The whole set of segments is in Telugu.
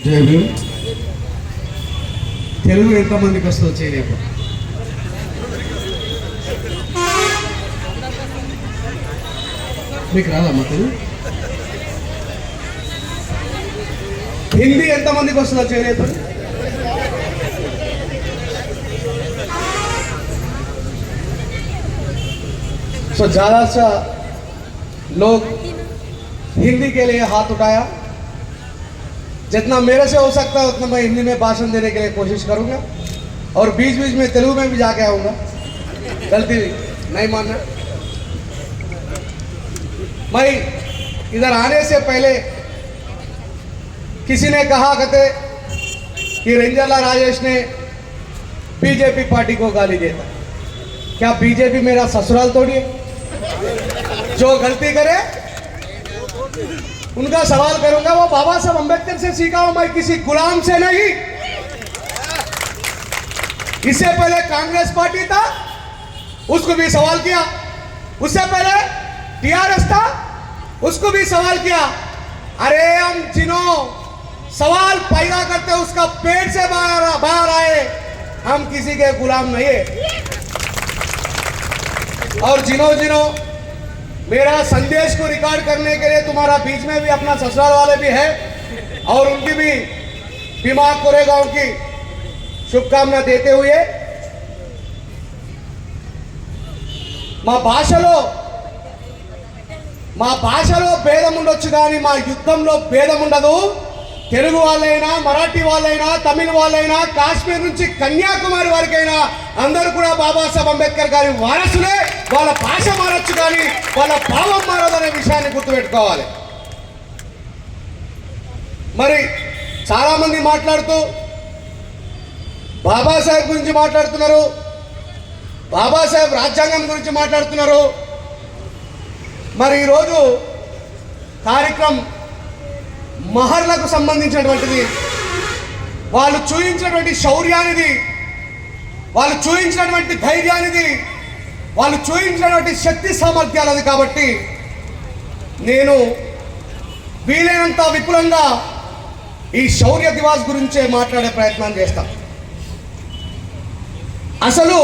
జై భీమ్. తెలుగు ఎంతమందికి వస్తుందో చేయలేక మీకు రాదమ్మా తెలుగు? हिंदी ఎంతమందికి వస్తుందో చేయలేదు? सो ज़्यादा सा लोग हिंदी के लिए हाथ उठाया. जितना मेरे से हो सकता है उतना मैं हिंदी में भाषण देने के लिए कोशिश करूंगा और बीच बीच में तेलुगु में भी जाके आऊंगा. गलती नहीं मानना. मैं इधर आने से पहले किसी ने कहा कहते कि रेंजरला राजेश ने बीजेपी पार्टी को गाली देता. क्या बीजेपी मेरा ससुराल थोड़ी है? जो गलती करे उनका सवाल करूंगा. वो बाबा साहब अम्बेडकर से सीखा हूं, मैं किसी गुलाम से नहीं. इससे पहले कांग्रेस पार्टी था, उसको भी सवाल किया. उससे पहले टीआरएस था, उसको भी सवाल किया. अरे हम जिन्हों सवाल पैदा करते उसका पेट से बाहर आए, हम किसी के गुलाम नहीं है. और जिन्हों मेरा संदेश को रिकॉर्ड करने के लिए तुम्हारा बीच में भी अपना ससुराल वाले भी है और उनकी भी दिमाग कोरेगांव की शुभकामना देते हुए మా భాషలో భేదం ఉండొచ్చు కానీ మా యుద్ధంలో భేదం ఉండదు. తెలుగు వాళ్ళైనా, మరాఠీ వాళ్ళైనా, తమిళ వాళ్ళైనా, కాశ్మీర్ నుంచి కన్యాకుమారి వరకైనా అందరూ కూడా బాబాసాహెబ్ అంబేద్కర్ గారి వారసులే. వాళ్ళ భాష మారచ్చు కానీ వాళ్ళ భావం మారదనే విషయాన్ని గుర్తుపెట్టుకోవాలి. మరి చాలామంది మాట్లాడుతూ బాబాసాహెబ్ గురించి మాట్లాడుతున్నారు, బాబాసాహెబ్ రాజ్యాంగం గురించి మాట్లాడుతున్నారు. మరి ఈరోజు కార్యక్రమం మహర్లకు సంబంధించినటువంటిది. వాళ్ళు చూపించినటువంటి శౌర్యానిది, వాళ్ళు చూపించినటువంటి ధైర్యానిది, వాళ్ళు చూపించినటువంటి శక్తి సామర్థ్యాలది. కాబట్టి నేను వీలైనంత విపులంగా ఈ శౌర్య దివాస్ గురించే మాట్లాడే ప్రయత్నం చేస్తాను. అసలు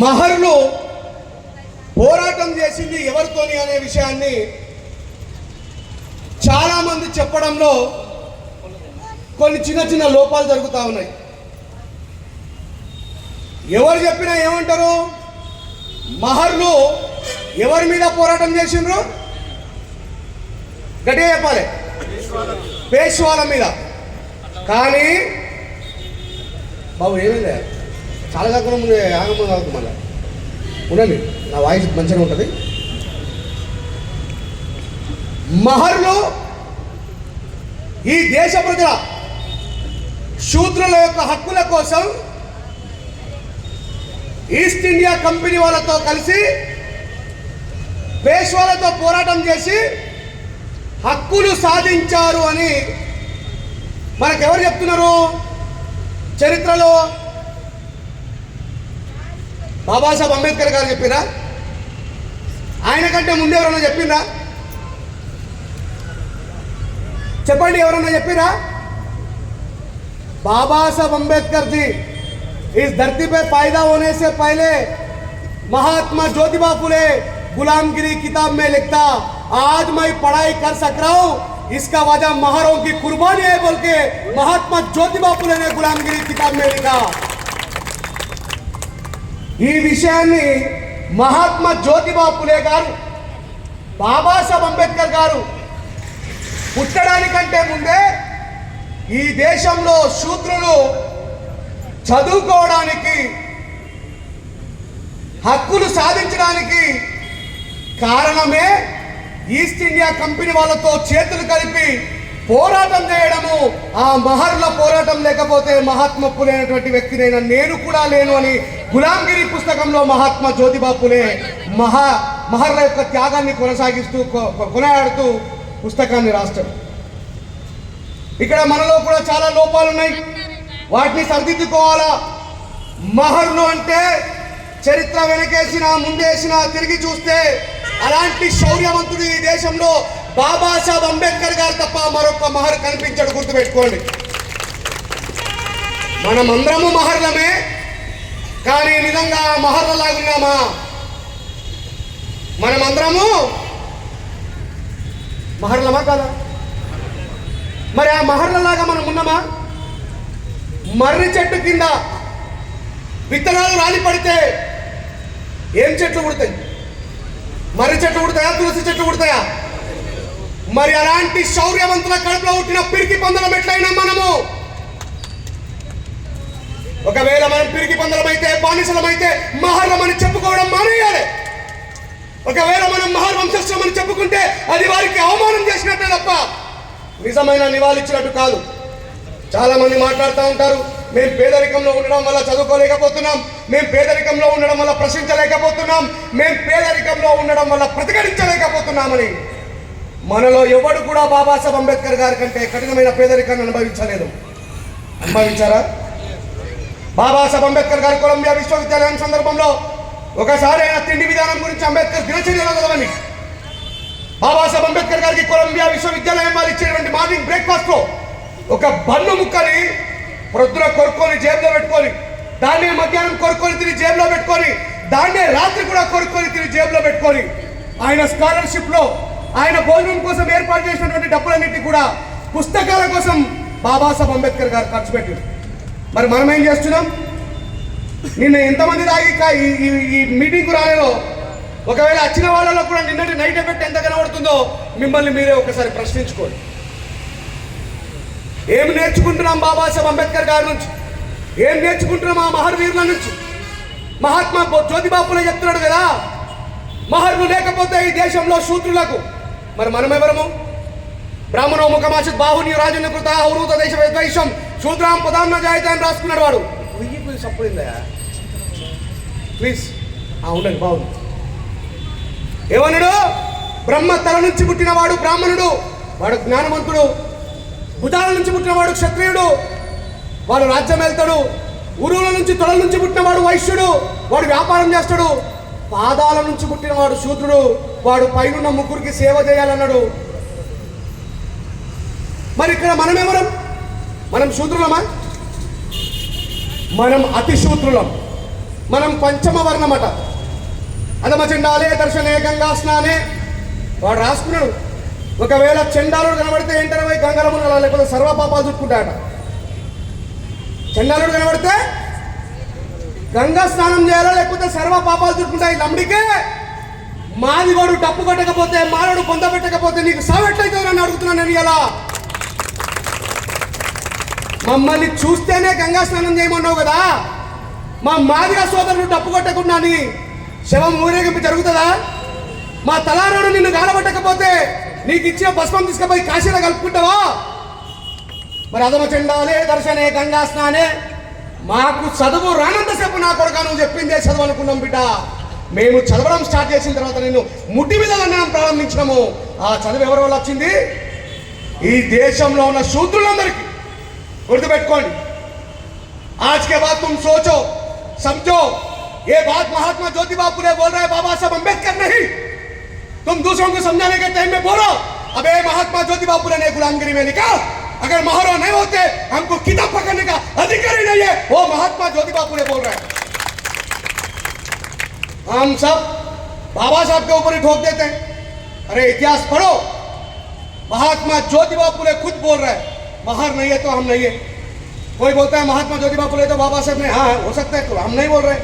మహర్లు పోరాటం చేసింది ఎవరితోని అనే విషయాన్ని చాలామంది చెప్పడంలో కొన్ని చిన్న చిన్న లోపాలు జరుగుతూ ఉన్నాయి. ఎవరు చెప్పినా ఏమంటారు, మహర్లు ఎవరి మీద పోరాటం చేసిండ్రు? గట్టిగా చెప్పాలి, పేష్వాల మీద. కానీ బాబు ఏమైందా చాలా కాకుండా ముందు ఆగమని కావద్దు, మళ్ళీ ఉండండి, నా వాయిస్ మంచిగా ఉంటుంది. మహర్లు ఈ దేశ ప్రజల శూద్రుల యొక్క హక్కుల కోసం ఈస్ట్ ఇండియా కంపెనీ వాళ్ళతో కలిసి పేష్వాలతో పోరాటం చేసి హక్కులు సాధించారు అని మనకెవరు చెప్తున్నారు చరిత్రలో? బాబాసాహెబ్ అంబేద్కర్ గారు చెప్పిరా? ఆయన కంటే ముందు ఎవరన్నా చెప్పిందా? చెప్పండి, ఎవరన్నా చెప్పిరా? बाबा साहब अम्बेडकर जी इस धरती पे पैदा होने से पहले महात्मा ज्योतिबा फुले गुलामगिरी किताब में लिखता, आज मैं पढ़ाई कर सक रहा हूँ इसका वजह महारों की कुर्बानी है बोल के महात्मा ज्योतिबा फुले ने गुलामगिरी किताब में लिखा. ఈ విషయాన్ని మహాత్మా జ్యోతిబా ఫులే గారు, బాబాసాహెబ్ అంబేద్కర్ గారు పుట్టడానికంటే ముందే ఈ దేశంలో శూద్రులు చదువుకోవడానికి, హక్కులు సాధించడానికి కారణమే ఈస్ట్ ఇండియా కంపెనీ వాళ్ళతో చేతులు కలిపి పోరాటం చేయడము. ఆ మహర్ల పోరాటం లేకపోతే మహాత్మా ఫులే అనేటువంటి వ్యక్తినైనా నేను కూడా లేను అని గులాంగిరి పుస్తకంలో మహాత్మా జ్యోతిబా ఫులే మహర్ల యొక్క త్యాగాన్ని కొనసాగిస్తూ కొనియాడుతూ పుస్తకాన్ని రాస్తాడు. ఇక్కడ మనలో కూడా చాలా లోపాలు ఉన్నాయి, వాటిని సరిదిద్దుకోవాలా. మహర్లు అంటే చరిత్ర వెనకేసినా ముందేసినా తిరిగి చూస్తే అలాంటి శౌర్యవంతుడు ఈ దేశంలో బాబాసాహెబ్ అంబేద్కర్ గారు తప్ప మరొక మహర్ కనిపించడు, గుర్తుపెట్టుకోండి. మనమందరము మహర్లమే, కానీ నిజంగా మహర్లలాగున్నామా? మనమందరము మహర్లమా కదా? మరి ఆ మహర్లలాగా మనం ఉన్నామా? మర్రి చెట్టు కింద విత్తనాలు రాలి పడితే ఏం చెట్లు పుడతాయి? మర్రి చెట్లు పుడతాయా? తులసి చెట్లు పుడతాయా? మరి అలాంటి శౌర్యవంతుల కడుపులో పుట్టిన పిరికి పందలం ఎట్లయినా మనము? ఒకవేళ మనం పిరికి పందలమైతే, బానిసలమైతే మహర్లమని చెప్పుకోవడం మానేయాలి. ఒకవేళ మనం మహర్ వంశస్థమని చెప్పుకుంటే అది వారికి అవమానం చేసినట్టే తప్ప నిజమైన నివాళిచ్చినట్టు కాదు. చాలా మంది మాట్లాడుతూ ఉంటారు, మేము పేదరికంలో ఉండడం వల్ల చదువుకోలేకపోతున్నాం, మేము పేదరికంలో ఉండడం వల్ల ప్రశ్నించలేకపోతున్నాం, మేము పేదరికంలో ఉండడం వల్ల ప్రతిఘటించలేకపోతున్నామని. మనలో ఎవడు కూడా బాబాసాహెబ్ అంబేద్కర్ గారి కంటే కఠినమైన పేదరికాన్ని అనుభవించలేదు. అనుభవించారా? బాబాసాహెబ్ అంబేద్కర్ గారు కొలంబియా విశ్వవిద్యాలయం సందర్భంలో ఒకసారి ఆయన తిండి విధానం గురించి అంబేద్కర్ దినచర్యలో చదవండి. బాబాసాహెబ్ అంబేద్కర్ గారికి కొలంబియా విశ్వవిద్యాలయం వారు ఇచ్చేటువంటి మార్నింగ్ బ్రేక్ఫాస్ట్ లో ఒక బన్ను ముక్కని ప్రొద్దున కొరుక్కొని జేబులో పెట్టుకొని, దాన్నే మధ్యాహ్నం కొరుక్కొని తిని జేబులో పెట్టుకొని, దాన్నే రాత్రి కూడా కొరుక్కొని తిని జేబులో పెట్టుకొని, ఆయన స్కాలర్షిప్ లో ఆయన భోజనం కోసం ఏర్పాటు చేసినటువంటి డబ్బులన్నింటినీ కూడా పుస్తకాల కోసం బాబాసాహెబ్ అంబేద్కర్ గారు ఖర్చు పెట్టారు. మరి మనం ఏం చేస్తున్నాం? నిన్న ఎంతమంది దాగి ఈ మీటింగ్కు రాలేదో, ఒకవేళ వచ్చిన వాళ్ళలో కూడా నిన్నటి నైట్ ఎఫెక్ట్ ఎంత కనబడుతుందో మిమ్మల్ని మీరే ఒకసారి ప్రశ్నించుకోండి. ఏం నేర్చుకుంటున్నాం బాబాసాహెబ్ అంబేద్కర్ గారి నుంచి? ఏం నేర్చుకుంటున్నాం ఆ మహర్వీరుల నుంచి? మహాత్మా జ్యోతిబాపులే చెప్తున్నాడు కదా, మహర్లు లేకపోతే ఈ దేశంలో శూద్రులకు. మరి మనం ఎవరము? బ్రాహ్మణో ముఖమాసిత్ బాహుని రాజన్య కృత అవరూత దేశ వైశ్యం శూద్రాం పదాన్న జాయిత అని రాసుకున్నాడు వాడు. సపోయిందా ప్లీజ్? ఉండండి, బాగుంది. ఏమన్నాడు? బ్రహ్మ తల నుంచి పుట్టినవాడు బ్రాహ్మణుడు, వాడు జ్ఞానవంతుడు. భుజాల నుంచి పుట్టినవాడు క్షత్రియుడు, వాడు రాజ్యం వెళ్తాడు. ఉరువుల నుంచి తొడల నుంచి పుట్టినవాడు వైశ్యుడు, వాడు వ్యాపారం చేస్తాడు. పాదాల నుంచి పుట్టినవాడు శూద్రుడు, వాడు పైనున్న ముగ్గురికి సేవ చేయాలన్నాడు. మరి ఇక్కడ మనం ఎవరం? మనం శూద్రులమా? మనం అతి శూద్రులం. మనం పంచమ వర్ణమట. అధమ చండాలే దర్శనే గంగా స్నానే వాడు రాసుకున్నాడు. ఒకవేళ చండాలుడు కనబడితే ఏంటనే పోయి గంగల మునగల, లేకపోతే సర్వపాపాలు చుట్టుకుంటాడట. చండాలుడు కనబడితే గంగా స్నానం చేయాలా, లేకపోతే సర్వ పాపాలు చుట్టుకుంటాయి. లంబడికే మాది వాడు డప్పు కట్టకపోతే, మానవుడు పొంద పెట్టకపోతే నీకు సావెట్లయితే అని అడుగుతున్నాను నేను. ఇలా మమ్మల్ని చూస్తేనే గంగా స్నానం చేయమన్నావు కదా, మా మాదిగా సోదరుడు డప్పు కొట్టకుండా నీ శవం ఊరేగింపు జరుగుతుందా? మా తలారోడు నిన్ను గాలబట్టకపోతే నీకు ఇచ్చిన భస్మం తీసుకుపోయి కాశీలో కలుపుకుంటావా? మరి అధమ చండాలే దర్శనే గంగా స్నానే. మాకు చదువు రానంతసేపు నా కొడుక నువ్వు చెప్పిందే చదువు అనుకున్నాం బిడ్డ. మేము చదవడం స్టార్ట్ చేసిన తర్వాత నిన్ను ముట్టి మీద మనం ప్రారంభించినాము. ఆ చదువు ఎవరి వల్ల వచ్చింది? ఈ దేశంలో ఉన్న శూద్రులందరికీ. గుర్తుపెట్టుకోండి. आज के बाद तुम सोचो समझो, ये बात महात्मा ज्योतिबा फुले बोल रहे हैं, बाबा साहब अंबेडकर नहीं। तुम दूसरों को समझाने के टाइम में बोलो अबे महात्मा ज्योतिबा फुले ने गुलामगिरी में लिखा, अगर महारो नहीं होते हमको किताब पकड़ने का अधिकार ही नहीं है, वो महात्मा ज्योतिबा फुले बोल रहे हैं। हम सब बाबा साहब के ऊपर ही ठोक देते हैं। अरे इतिहास पढ़ो, महात्मा ज्योतिबा फुले खुद बोल रहे हैं महर नहीं है तो हम नहीं है। कोई बोलता है महात्मा ज्योतिबा फुले तो बाबा साहब ने, हाँ हो सकता है, तो हम नहीं बोल रहे,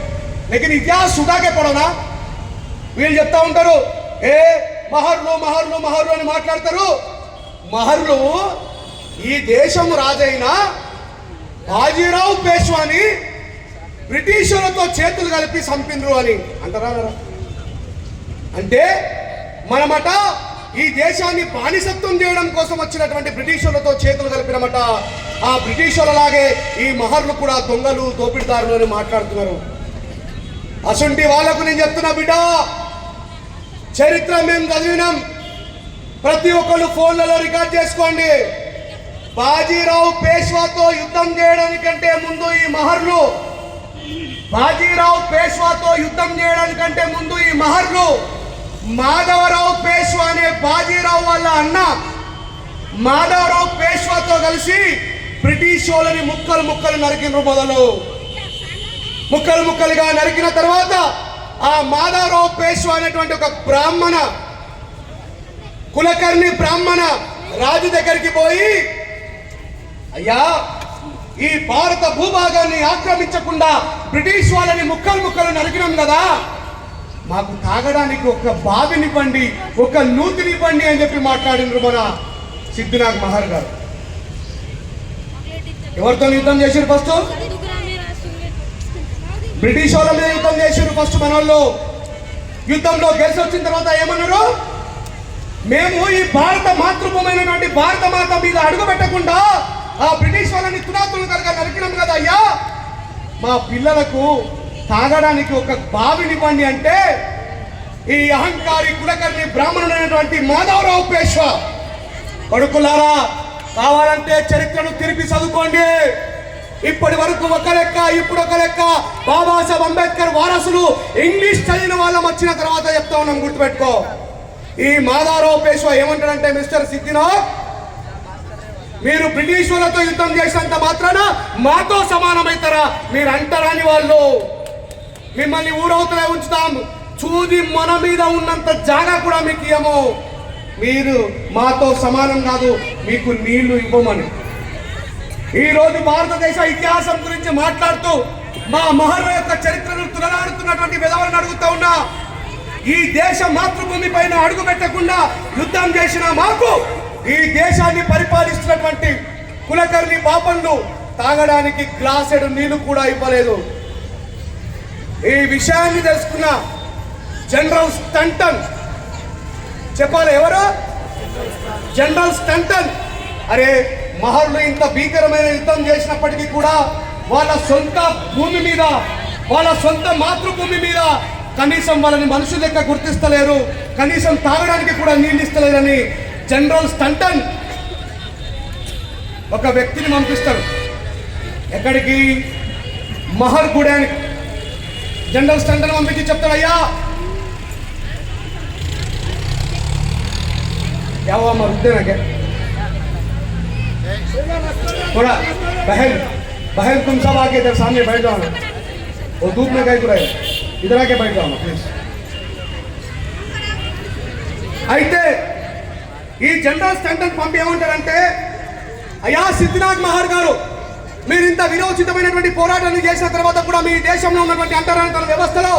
लेकिन इतिहास उठा के पढ़ो ना। వీళ్ళు చెప్తా ఉంటారు ఏ మహర్లు మహర్లు మహర్లు అని మాట్లాడతారు. మహర్లు ఈ దేశం రాజైన బాజీరావు పేష్వాని బ్రిటిషర్లతో చేతులు కలిపి చంపిండ్రు అని అంటారా? అంటే మనమట ఈ దేశాన్ని బానిసత్వం చేయడం కోసం వచ్చినటువంటి బ్రిటిషర్లతో చేతులు కలిపినమాట. ఆ బ్రిటిషర్లలాగే ఈ మహర్లు కూడా దొంగలు దోపిడిదారులు అని మాట్లాడుతున్నారు. అసంటి వాళ్ళకు నేను చెప్తున్నా బిడ్డ, చరిత్ర మేము చదివినాం. ప్రతి ఒక్కరు ఫోన్లలో రికార్డ్ చేసుకోండి. బాజీరావు పేష్వాతో యుద్ధం చేయడానికంటే ముందు ఈ మహర్లు, బాజీరావు పేష్వాతో యుద్ధం చేయడానికంటే ముందు ఈ మహర్లు మాధవరావు పేష్వా అనే బాజీరావు వాళ్ళ అన్న మాధవరావు పేష్వాతో కలిసి బ్రిటిష్ వాళ్ళని ముక్కలు ముక్కలు నరికిన మొదలు ముక్కలు ముక్కలుగా నరికిన తర్వాత ఆ మాధవరావు పేష్వా అనేటువంటి ఒక బ్రాహ్మణ కులకర్ణి బ్రాహ్మణ రాజు దగ్గరికి పోయి, అయ్యా ఈ భారత భూభాగాన్ని ఆక్రమించకుండా బ్రిటిష్ వాళ్ళని ముక్కలు ముక్కలు నరికినాం కదా, మాకు తాగడానికి ఒక బావినివ్వండి, ఒక నూతినివ్వండి అని చెప్పి మాట్లాడినారు మన సిద్ధినాథ్ మహర్ గారు. ఎవరితో యుద్ధం చేశారు? ఫస్ట్ బ్రిటిష్ వాళ్ళ మీద యుద్ధం చేశారు. ఫస్ట్ మన వాళ్ళు యుద్ధంలో గెలిచి వచ్చిన తర్వాత ఏమన్నారు? మేము ఈ భారత మాతృభూమి అయినటువంటి భారత మాత మీద అడుగు పెట్టకుండా ఆ బ్రిటిష్ వాళ్ళని తునాతులు కనుక నరికినాం కదా అయ్యా, మా పిల్లలకు తాగడానికి ఒక బావినివ్వండి అంటే ఈ అహంకారి కులకర్ణి బ్రాహ్మణుడైనటువంటి మాధవరావు పేష్వా, కొడుకులారా కావాలంటే చరిత్రను తిరిగి చదువుకోండి. ఇప్పటి వరకు ఒక లెక్క, ఇప్పుడు ఒక లెక్క. బాబాసాహెబ్ అంబేద్కర్ వారసులు ఇంగ్లీష్ చదివిన వాళ్ళం వచ్చిన తర్వాత చెప్తా ఉన్నాం, గుర్తుపెట్టుకో. ఈ మాధవరావు పేష్వా ఏమంటాడంటే, మిస్టర్ సిద్ధినాథ్, మీరు బ్రిటిష్ వాళ్ళతో యుద్ధం చేసినంత మాత్రాన మాతో సమానమవుతారా? మీరు అంటరాని వాళ్ళు, మిమ్మల్ని ఊరవుతలే ఉంచుతాం, చూది మన మీద ఉన్నంత జాగా కూడా మీకు ఇయ్యము, మీరు మాతో సమానం కాదు, మీకు నీళ్లు ఇవ్వమని. ఈ రోజు భారతదేశ ఇతిహాసం గురించి మాట్లాడుతూ మా మహర్ల యొక్క చరిత్రను తులనాడుతున్నటువంటి విధవలను అడుగుతా ఉన్నా, ఈ దేశ మాతృభూమి పైన అడుగు పెట్టకుండా యుద్ధం చేసిన మాకు ఈ దేశాన్ని పరిపాలిస్తున్నటువంటి కులకర్ణి పాపన్లు తాగడానికి గ్లాసెడు నీళ్లు కూడా ఇవ్వలేదు. ఈ విషయాన్ని తెలుసుకున్న జనరల్ స్టంటన్, చెప్పాలి ఎవరు? జనరల్ స్టంటన్. అరే మహర్లు ఇంత భీకరమైన యుద్ధం చేసినప్పటికీ కూడా వాళ్ళ సొంత భూమి మీద, వాళ్ళ సొంత మాతృభూమి మీద కనీసం వాళ్ళని మనుషుల లెక్క గుర్తిస్తలేరు, కనీసం తాగడానికి కూడా నీళ్ళు ఇస్తలేరని జనరల్ స్టంటన్ ఒక వ్యక్తిని పంపిస్తాడు. ఎక్కడికి? మహర్ గుడానికి. जनरल स्टैंडर्ड में भी चप्तर आया क्या हुआ मरुदे ना क्या थोड़ा बहन बहन तुम सब आके इधर सामने बैठ जाओ ना वो धूप में कहीं रहे इधर आके बैठ जाओ ना प्लीज అయితే ఈ జనరల్ స్టాండర్డ్ పంపి ఏమంటారంటే అయ్యా సిద్ధినాథ్ మహర్ గారు మీరు ఇంత విరోచితమైనటువంటి పోరాటాన్ని చేసిన తర్వాత కూడా మీ దేశంలో ఉన్నటువంటి అంటరానితన వ్యవస్థలో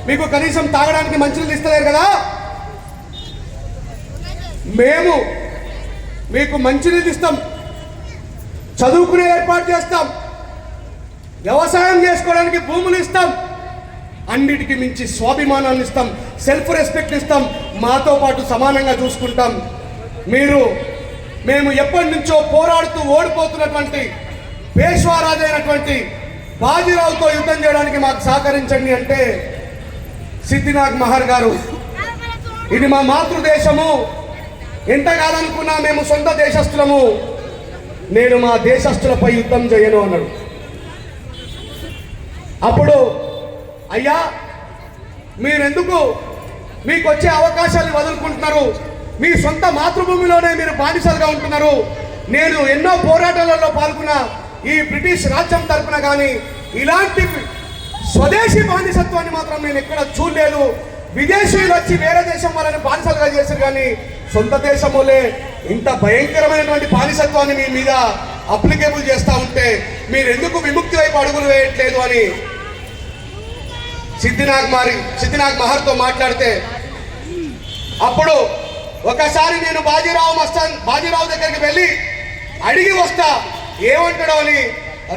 మీకు కనీసం తాగడానికి మంచినీళ్ళు ఇస్తలేరు కదా మేము మీకు మంచినీళ్ళు ఇస్తాం చదువుకునే ఏర్పాటు చేస్తాం వ్యవసాయం చేసుకోవడానికి భూములు ఇస్తాం అన్నిటికీ మించి స్వాభిమానాన్ని ఇస్తాం సెల్ఫ్ రెస్పెక్ట్ ఇస్తాం మాతో పాటు సమానంగా చూసుకుంటాం మేము ఎప్పటి నుంచో పోరాడుతూ ఓడిపోతున్నటువంటి పేష్వారాజు అయినటువంటి బాజీరావుతో యుద్ధం చేయడానికి మాకు సహకరించండి అంటే సిద్ధినాథ్ మహర్ గారు ఇది మా మాతృదేశము ఎంత కాదనుకున్నా మేము సొంత దేశస్థులము నేను మా దేశస్థులపై యుద్ధం చేయను అన్నాడు అప్పుడు అయ్యా మీరెందుకు మీకు వచ్చే అవకాశాలను వదులుకుంటున్నారు మీ సొంత మాతృభూమిలోనే మీరు బానిసలుగా ఉంటున్నారు నేను ఎన్నో పోరాటాలలో పాల్గొన్న ఈ బ్రిటిష్ రాజ్యం తరపున కానీ ఇలాంటి స్వదేశీ బానిసత్వాన్ని మాత్రం నేను ఎక్కడ చూడలేదు విదేశీయులు వచ్చి వేరే దేశం వాళ్ళని బానిసలుగా చేశారు కానీ సొంత దేశంలోనే ఇంత భయంకరమైనటువంటి బానిసత్వాన్ని మీ మీద అప్లికేబుల్ చేస్తూ ఉంటే మీరు ఎందుకు విముక్తి వైపు అడుగులు వేయట్లేదు అని సిద్ధినాథ్ మహర్తో మాట్లాడితే అప్పుడు ఒకసారి నేను బాజీరావు దగ్గరికి వెళ్ళి అడిగి వస్తా ఏమంటాడో అని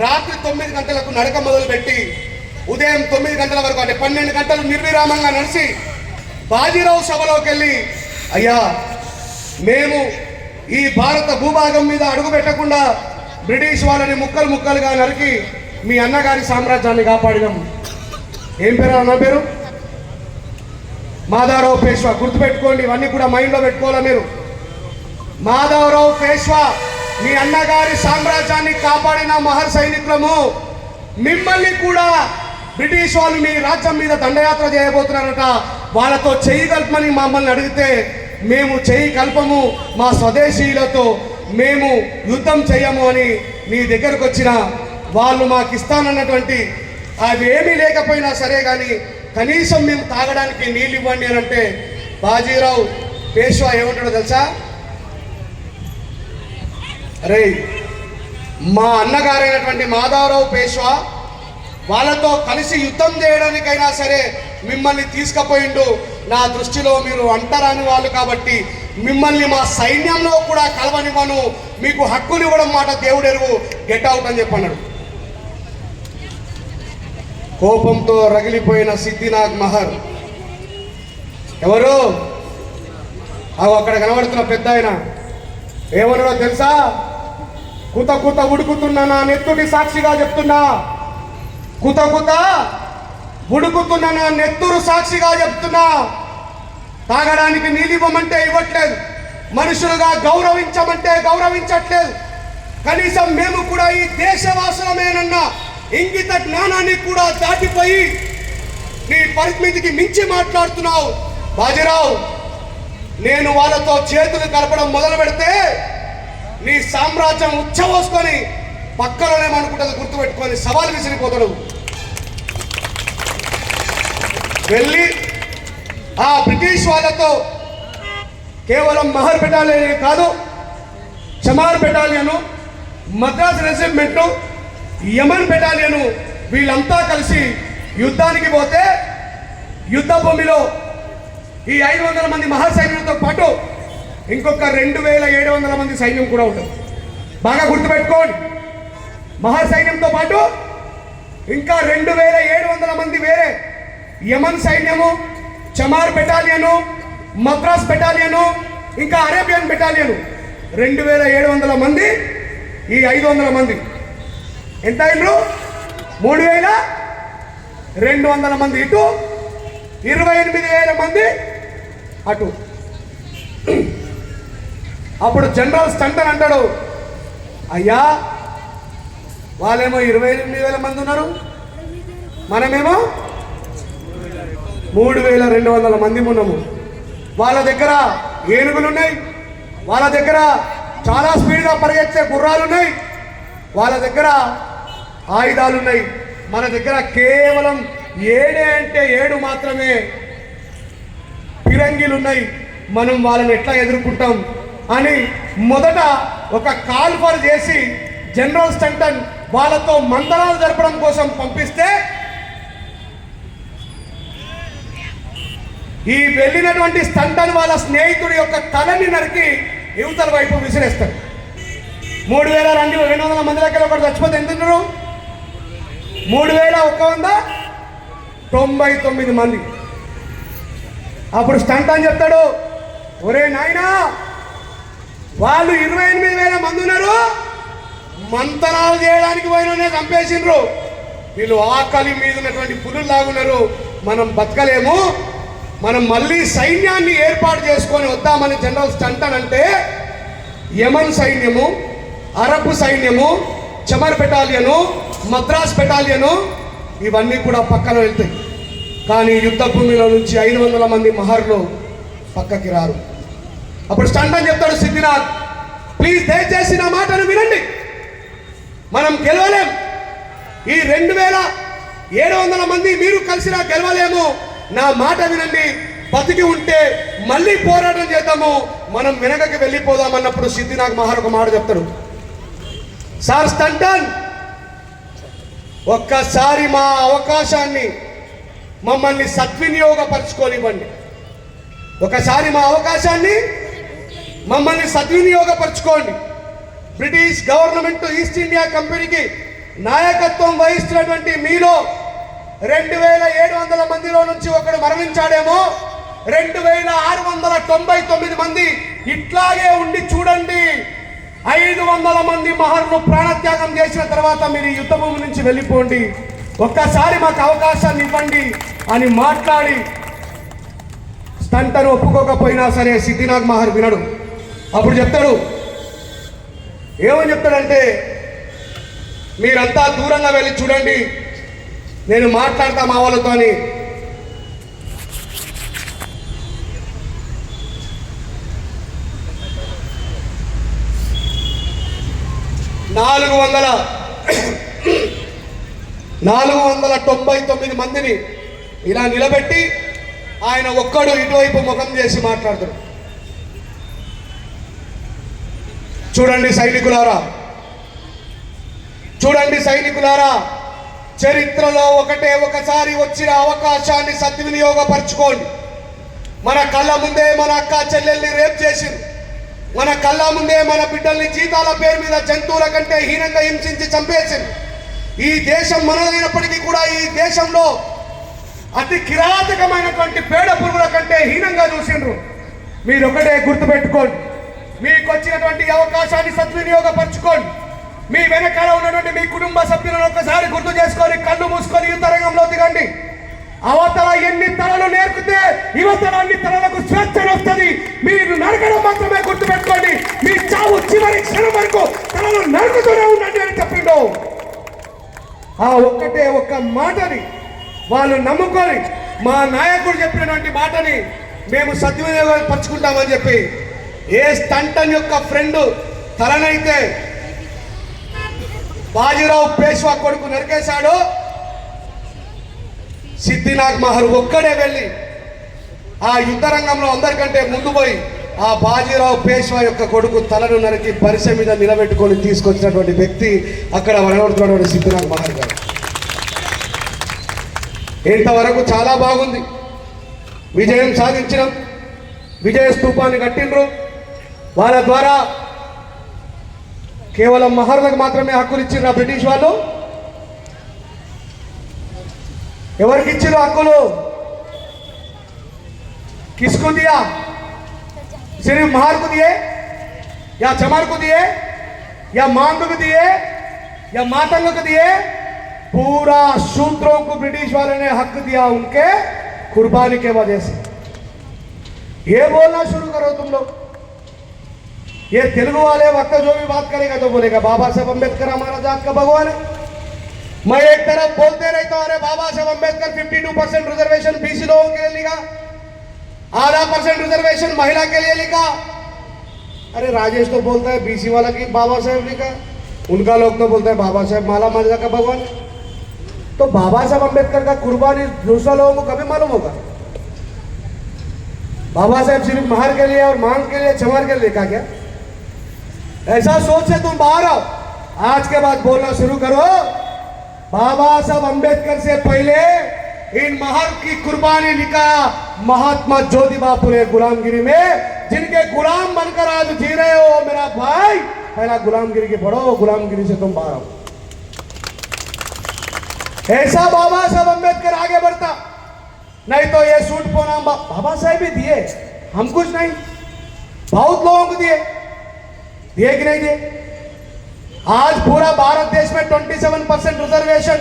రాత్రి 9 గంటలకు నడక మొదలుపెట్టి ఉదయం 9 గంటల వరకు అంటే 12 గంటలు నిర్విరామంగా నడిచి బాజీరావు సభలోకి వెళ్ళి అయ్యా మేము ఈ భారత భూభాగం మీద అడుగు పెట్టకుండా బ్రిటిష్ వాళ్ళని ముక్కలు ముక్కలుగా నరికి మీ అన్నగారి సామ్రాజ్యాన్ని కాపాడినాం ఏం పేరు అన్న పేరు మాధవరావు పేష్వా గుర్తుపెట్టుకోండి ఇవన్నీ కూడా మైండ్లో పెట్టుకోవాలా మీరు మాధవరావు పేష్వా మీ అన్నగారి సామ్రాజ్యాన్ని కాపాడిన మహర్ సైనికులము మిమ్మల్ని కూడా బ్రిటిష్ వాళ్ళు మీ రాజ్యం మీద దండయాత్ర చేయబోతున్నారట వాళ్ళతో చెయ్యి కలపమని మమ్మల్ని అడిగితే మేము చెయ్యి కల్పము, మా స్వదేశీయులతో మేము యుద్ధం చేయము అని నీ దగ్గరకు వచ్చిన వాళ్ళు మాకు ఇస్తానన్నటువంటి అవి ఏమీ లేకపోయినా సరే కానీ కనీసం మేము తాగడానికి నీళ్ళు ఇవ్వండి అని అంటే బాజీరావు పేష్వా ఏమంటాడో తెలుసా? అరే, మా అన్నగారైనటువంటి మాధవరావు పేష్వా వాళ్ళతో కలిసి యుద్ధం చేయడానికైనా సరే మిమ్మల్ని తీసుకుపోయిండు. నా దృష్టిలో మీరు అంటరాని వాళ్ళు కాబట్టి మిమ్మల్ని మా సైన్యంలో కూడా కలవనివ్వను, మీకు హక్కులు ఇవ్వడం మాట దేవుడు ఎరువు, గెట్ అవుట్ అని చెప్పన్నాడు. కోపంతో రగిలిపోయిన సిద్ధినాగ్ మహర్ ఎవరు? అక్కడ కనబడుతున్న పెద్ద ఆయన ఏమన్నాడో తెలుసా? కుత కుత ఉడుకుతున్నా నా నెత్తుటి సాక్షిగా చెప్తున్నా, కుత కుత ఉడుకుతున్న నా నెత్తురు సాక్షిగా చెప్తున్నా, తాగడానికి నీళ్ళు ఇవ్వమంటే ఇవ్వట్లేదు, మనుషులుగా గౌరవించమంటే గౌరవించట్లేదు. కనీసం మేము కూడా ఈ దేశవాసులమేనన్న ఇంగిత జ్ఞానాన్ని కూడా దాటిపోయి నీ పరిమితికి మించి మాట్లాడుతున్నావు. బాజీరావు, నేను వాళ్ళతో చేతులు కలపడం మొదలు పెడితే నీ సామ్రాజ్యం ఉచ్చవోసుకొని పక్కలోనేమనుకుంటుంది గుర్తుపెట్టుకొని సవాల్ విసిరిపోతాడు. వెళ్ళి ఆ బ్రిటిష్ వాళ్ళతో కేవలం మహర్ బెటాలియన్ కాదు, చమార్ బెటాలియను, మద్రాస్ రెజిమెంటు, యమన్ బెటాలియను వీళ్ళంతా కలిసి యుద్ధానికి పోతే యుద్ధ భూమిలో ఈ 500 మంది మహా సైన్యంతో పాటు ఇంకొక 2700 మంది సైన్యం కూడా ఉంటుంది. బాగా గుర్తుపెట్టుకోండి, మహా సైన్యంతో పాటు ఇంకా 2700 మంది వేరే యమన్ సైన్యము, చమార్ బెటాలియను, మద్రాస్ బెటాలియను, ఇంకా అరేబియన్ బెటాలియను 2700 మంది. ఈ 500 మంది ఎంత అయినరు? 3200 మంది ఇటు, 28,000 మంది అటు. అప్పుడు జనరల్ స్టంటన్ అంటాడు, అయ్యా వాళ్ళేమో 28,000 మంది ఉన్నారు, మనమేమో 3,200 మంది ఉన్నాము. వాళ్ళ దగ్గర ఏనుగులు ఉన్నాయి, వాళ్ళ దగ్గర చాలా స్పీడ్గా పరిగెత్తే గుర్రాలు ఉన్నాయి, వాళ్ళ దగ్గర ఆయుధాలు ఉన్నాయి, మన దగ్గర కేవలం 7 మాత్రమే ఫిరంగిలు ఉన్నాయి. మనం వాళ్ళని ఎట్లా ఎదుర్కొంటాం అని మొదట ఒక కాల్ఫర్ చేసి జనరల్ స్టంటన్ వాళ్ళతో మంతనాలు జరపడం కోసం పంపిస్తే ఈ వెళ్ళినటువంటి స్టంటన్ వాళ్ళ స్నేహితుడి యొక్క తలని నరికి యువతల వైపు విసిరేస్తాడు. 3,200 మంది దగ్గర ఒకటి చచ్చిపోతే ఎంత ఉన్నారు? 3,199 మంది. అప్పుడు స్టంటన్ చెప్తాడు, ఒరే నాయనా, వాళ్ళు 28,000 మంది ఉన్నారు, మంతనాలు చేయడానికి పోయిననే చంపేసిండ్రు, వీళ్ళు ఆకలి మీద ఉన్నటువంటి పులులు లాగున్నారు, మనం బతకలేము, మనం మళ్ళీ సైన్యాన్ని ఏర్పాటు చేసుకొని వద్దామని జనరల్ స్టంటన్ అంటే యమన్ సైన్యము, అరబ్ సైన్యము, చమర్ బెటాలియను, మద్రాస్ బెటాలియను ఇవన్నీ కూడా పక్కన వెళ్తాయి. కానీ యుద్ధ భూమిలో నుంచి 500 మంది మహర్లు పక్కకి రారు. అప్పుడు స్టంటన్ చెప్తాడు, సిద్ధినాథ్ ప్లీజ్ దయచేసి నా మాటను వినండి, మనం గెలవలేం, ఈ 2,700 మంది మీరు కలిసినా గెలవలేము, నా మాట వినండి, బతికి ఉంటే మళ్ళీ పోరాటం చేద్దాము, మనం వెనకకి వెళ్ళిపోదాం అన్నప్పుడు సిద్ధినాథ్ మహర్ ఒక మాట చెప్తాడు, సార్ స్టంటన్ ఒక్కసారి మా అవకాశాన్ని మమ్మల్ని సద్వినియోగపరచుకోనివ్వండి, ఒకసారి మా అవకాశాన్ని మమ్మల్ని సద్వినియోగపరచుకోండి. బ్రిటిష్ గవర్నమెంట్ ఈస్ట్ ఇండియా కంపెనీకి నాయకత్వం వహిస్తున్నటువంటి మీలో 2,700 మందిలో నుంచి ఒకడు మరణించాడేమో, 2,699 మంది ఇట్లాగే ఉండి చూడండి, 500 మంది మహర్లు ప్రాణత్యాగం చేసిన తర్వాత మీరు యుద్ధ భూమి నుంచి వెళ్ళిపోండి, ఒక్కసారి మాకు అవకాశాన్ని ఇవ్వండి అని మాట్లాడి స్టంటన్ ఒప్పుకోకపోయినా సరే సిద్ధినాథ్ మహర్ వినడు. అప్పుడు చెప్తాడు, ఏమని చెప్తాడంటే, మీరంతా దూరంగా వెళ్ళి చూడండి, నేను మాట్లాడతా మా వాళ్ళతో అని. 499 మందిని ఇలా నిలబెట్టి ఆయన ఒక్కడు ఇటువైపు ముఖం చేసి మాట్లాడుతాడు. చూడండి సైనికులారా, చూడండి సైనికులారా, చరిత్రలో ఒకసారి వచ్చిన అవకాశాన్ని సద్వినియోగపరచుకోండి. మన కళ్ళ ముందే మన అక్క చెల్లెల్ని రేప్ చేసింది, మన కళ్ళ ముందే మన బిడ్డల్ని జీతాల పేరు మీద జంతువుల కంటే హీనంగా హింసించి చంపేసింది. ఈ దేశం మనదైనప్పటికీ కూడా ఈ దేశంలో అతి కిరాతకమైనటువంటి పేడ పురుగుల కంటే హీనంగా చూసిండ్రు. మీరు ఒకటే గుర్తుపెట్టుకోండి, మీకు వచ్చినటువంటి అవకాశాన్ని సద్వినియోగపరచుకోండి. మీ వెనకాల ఉన్నటువంటి మీ కుటుంబ సభ్యులను ఒకసారి గుర్తు చేసుకొని కళ్ళు మూసుకొని యుద్ధరంగంలో దిగండి. అవతల ఎన్ని తలలు నేర్పితే యువతల అన్ని తలలకు స్వేచ్ఛ వస్తుంది. మీరు నరకడం మాత్రమే గుర్తుపెట్టుకోండి. మీ చావు చివరి క్షణం వరకు తలలు నరుకుతూనే ఉండండి అని చెప్పిండు. ఆ ఒక్క మాటని వాళ్ళు నమ్ముకొని మా నాయకుడు చెప్పినటువంటి మాటని మేము సద్వినియోగపరచుకుంటామని చెప్పి ఏ స్టంటన్ యొక్క ఫ్రెండ్ తలనైతే బాజీరావు పేష్వా కొడుకు నరికేశాడో సిద్ధినాథ్ మహర్ ఒక్కడే వెళ్ళి ఆ యుద్ధ రంగంలో అందరికంటే ముందు పోయి ఆ బాజీరావు పేష్వా యొక్క కొడుకు తలను నరికి పరిస మీద నిలబెట్టుకొని తీసుకొచ్చినటువంటి వ్యక్తి అక్కడ వనబడుతున్నటువంటి సిద్ధినాథ్ మహర్ గారు. ఇంతవరకు చాలా బాగుంది, విజయం సాధించడం, విజయ స్తూపాన్ని కట్టిండ్రు. వాళ్ళ ద్వారా కేవలం మహర్లకు మాత్రమే హక్కులు ఇచ్చిండ్రు బ్రిటిష్ వాళ్ళు. ఎవరికి ఇచ్చిండ్రు హక్కులు? किसको दिया? सिर्फ महार को दिए या चमार को दिए या मांग को दिए या मातंग को दिए? पूरा शूद्रों को ब्रिटिश वाले ने हक दिया उनके कुर्बानी के वजह से। ये बोलना शुरू करो तुम लोग। ये तेलुगु वाले वक्त जो भी बात करेगा तो बोलेगा बाबा साहब अम्बेडकर हमारा जात का भगवान है। मैं एक तरफ बोलते रहता हूं अरे बाबा साहब अम्बेडकर 52% रिजर्वेशन बीसी लोगों के लिए लिखा, आधा % रिजर्वेशन महिला के लिए लिखा। अरे राजेश तो बोलता है बीसी वाला की बाबा साहब लिखा, उनका लोग तो बोलता है बाबा साहब माला मालजा का भगवान। तो बाबा साहब अम्बेडकर का कुर्बानी दूसरा लोगों को कभी मालूम होगा? बाबा साहब सिर्फ महार के लिए और मांग के लिए चमार के लिए लिखा क्या? ऐसा सोच से तुम बाहर आओ, आज के बाद बोलना शुरू करो। बाबा साहब अम्बेडकर से पहले इन महर की कुर्बानी लिखा महात्मा ज्योतिबा फुले गुलामगिरी में, जिनके गुलाम बनकर आज जी रहे हो मेरा भाई। पहला गुलामगिरी की पढ़ो, गुलामगिरी से तुम बाहर आओ। ऐसा बाबा साहब अम्बेडकर आगे बढ़ता, नहीं तो ये सूट पोना बाबा साहब भी दिए, हम कुछ नहीं, बहुत लोगों को दिए कि नहीं दिए? आज पूरा भारत देश में 27% रिजर्वेशन,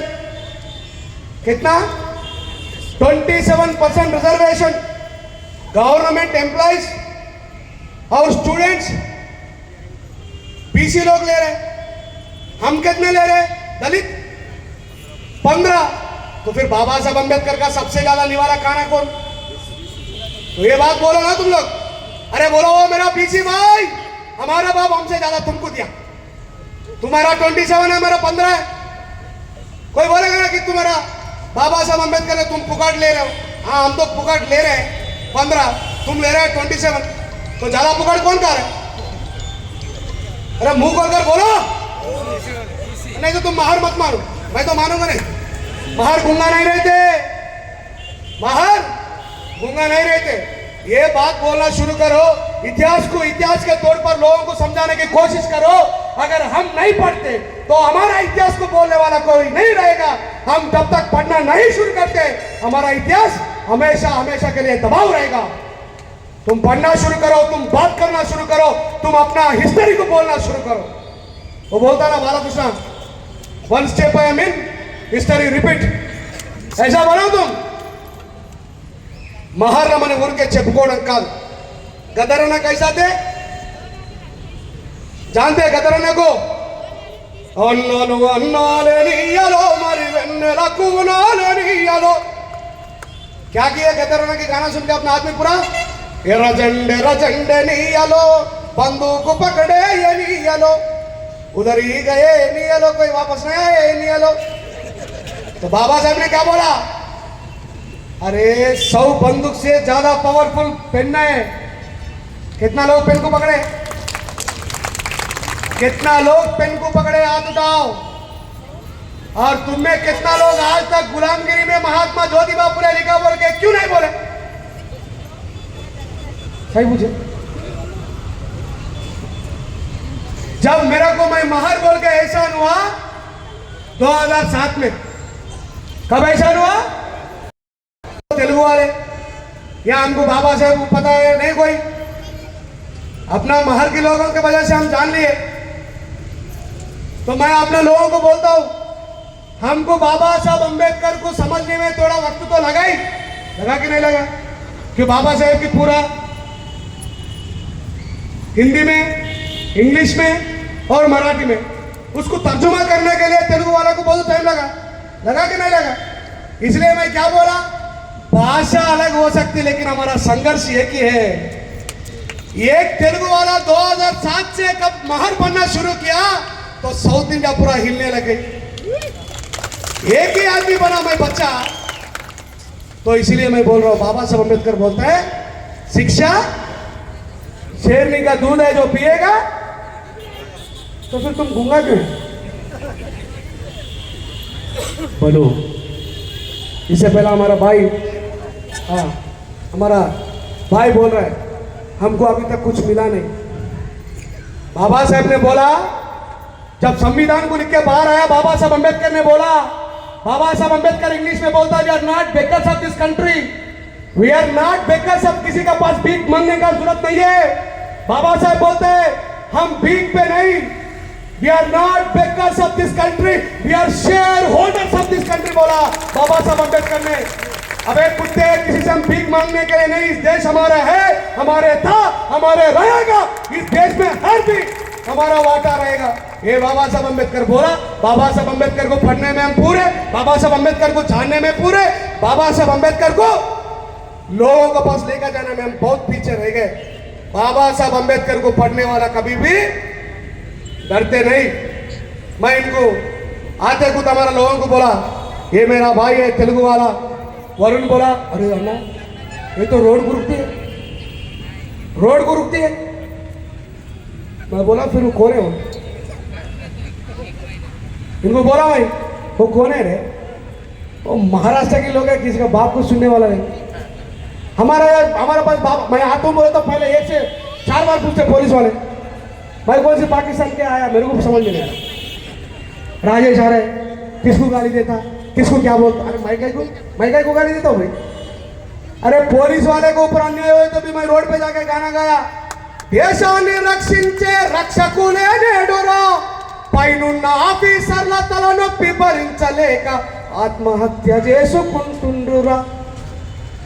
कितना? 27% रिजर्वेशन गवर्नमेंट एम्प्लॉइज और स्टूडेंट्स बीसी लोग ले रहे। हम कितने ले रहे? दलित 15। तो फिर बाबा साहब अम्बेडकर का सबसे ज्यादा निवाला खाना कौन? तो ये बात बोलो ना तुम लोग। अरे बोलो वो मेरा बीसी भाई, हमारा बाप हमसे ज्यादा तुमको दिया, तुम्हारा 27 है मेरा 15 है। कोई बोलेगा ना कि तुम्हारा बाबा साहब अम्बेडकर ने तुम पुकाट ले रहे हो? हाँ हम तो पुकाट ले रहे हैं 15, तुम ले रहे हो 27, तो ज्यादा पुकाट कौन कर रहा है? अरे मुंह खोलकर बोलो, नहीं तो तुम महार मत मानो। मैं तो मानूंगा नहीं, महार गूंगा नहीं रहते, महार गूंगा नहीं रहते। ये बात बोलना शुरू करो, इतिहास को इतिहास के तौर पर लोगों को समझाने की कोशिश करो। अगर हम नहीं पढ़ते तो हमारा इतिहास को बोलने वाला कोई नहीं रहेगा। हम जब तक पढ़ना नहीं शुरू करते हमारा इतिहास हमेशा हमेशा के लिए दबाव रहेगा। तुम पढ़ना शुरू करो, तुम बात करना शुरू करो, तुम अपना हिस्ट्री को बोलना शुरू करो। वो बोलता ना Balakrishna, one step I mean history repeat, ऐसा बनाओ तुम। महार मन ऊर के చెప్పుకోవడం కాదు। गदरना कैसा थे जानते? गदरना को अन्नानु अन्नालेनियलो मरि वेन्नेలకు నాలెనియలో क्या किया? गदरना की गाना सुन के अपना आदमी पूरा ఎర్ర జెండె నీయలో బందూకు పకడే ఎనియలో उधर ही गए, नहीं ये लोग कोई वापस नहीं आए, नहीं ये लोग। तो बाबा साहब ने क्या बोला, अरे 100 बंदूक से ज्यादा पावरफुल पेन है। कितना लोग पेन को पकड़े, कितना लोग पेन को पकड़े, हाथ उठाओ। और तुम में कितना लोग आज तक गुलामगिरी में महात्मा ज्योतिबा फुले लिखा बोल के क्यों नहीं बोले? सही पूछे। जब मेरे को मैं महर बोल के एहसान हुआ 2007 में, कब एहसान हुआ? तेलुगु वाले या हमको बाबा साहब को पता है नहीं, कोई अपना महर के लोगों के वजह से हम जान लिए। तो मैं अपने लोगों को बोलता हूं, हमको बाबा साहब अंबेडकर को समझने में थोड़ा वक्त तो लगा ही, लगा कि नहीं लगा? कि बाबा साहब की पूरा हिंदी में, इंग्लिश में और मराठी में उसको तर्जुमा करने के लिए तेलुगु वाला को बहुत टाइम लगा, लगा कि नहीं लगा? इसलिए मैं क्या बोला, भाषा अलग हो सकती लेकिन हमारा संघर्ष एक ही है। एक तेलुगु वाला 2007 से कब महर बनना शुरू किया तो साउथ इंडिया पूरा हिलने लगे। एक ही आदमी बना मैं बच्चा। तो इसलिए मैं बोल रहा हूं, बाबा साहब अम्बेडकर बोलता है, शिक्षा शेरनी का दूध है, जो पिएगा तो फिर तुम गूंगा क्यों? बोलो। इससे पहला हमारा भाई, हाँ हमारा भाई बोल रहा है हमको अभी तक कुछ मिला नहीं। बाबा साहब ने बोला, जब संविधान को लिख के बाहर आया, बाबा साहब अम्बेडकर ने बोला, बाबा साहब अम्बेडकर इंग्लिश में बोलता है, we are not beggars of this country, we are not beggars of, किसी का पास भीख मांगने का जरूरत नहीं है। बाबा साहब बोलते हैं हम भीख पे नहीं, we are not beggars of this country, we are shareholders of this country, बोला बाबा साहब अम्बेडकर ने। अबे कुत्ते, किसी से हम भीख मांगने के लिए नहीं, इस देश हमारा है, हमारे था, हमारे रहेगा, इस देश में हर भी हमारा वाटा रहेगा। ये बाबा साहब अम्बेडकर बोला। बाबा साहब अम्बेडकर को पढ़ने में हम पूरे, बाबा साहब अम्बेडकर को जानने में पूरे, बाबा साहब अम्बेडकर को लोगों के पास लेकर जाने में हम बहुत पीछे रह गए। बाबा साहब अम्बेडकर को पढ़ने वाला कभी भी डरते नहीं। मैं इनको आते कुछ हमारा लोगों को बोला, ये मेरा भाई है तेलुगु वाला वरुण, बोला अरे अन्ना ये तो रोड को रुकती है, रोड को रुकती है। मैं बोला फिर वो कौन है? इनको बोला भाई वो कौन है रे? वो महाराष्ट्र के लोग है, किसी का बाप को सुनने वाला नहीं। हमारे पास बाप, मैं आता हूँ बोले तो पहले 1 से 4 बार पूछते पुलिस वाले, भाई कौन से पाकिस्तान के आया, मेरे को समझ में नहीं आया। राजेश आ रहे, किसको गाली देता, किसको क्या बोलता? अरे मैं काय को गाली देता हूँ भाई? अरे पुलिस वाले को ऊपर अन्याय हुए तो भी मैं रोड पे जाके गाना गाया, దేశాన్ని రక్షించే రక్షకులే నేడురా, పైనున్న ఆఫీసర్ల తలనొప్పి భరించలేక ఆత్మహత్య చేసుకుంటుండురా।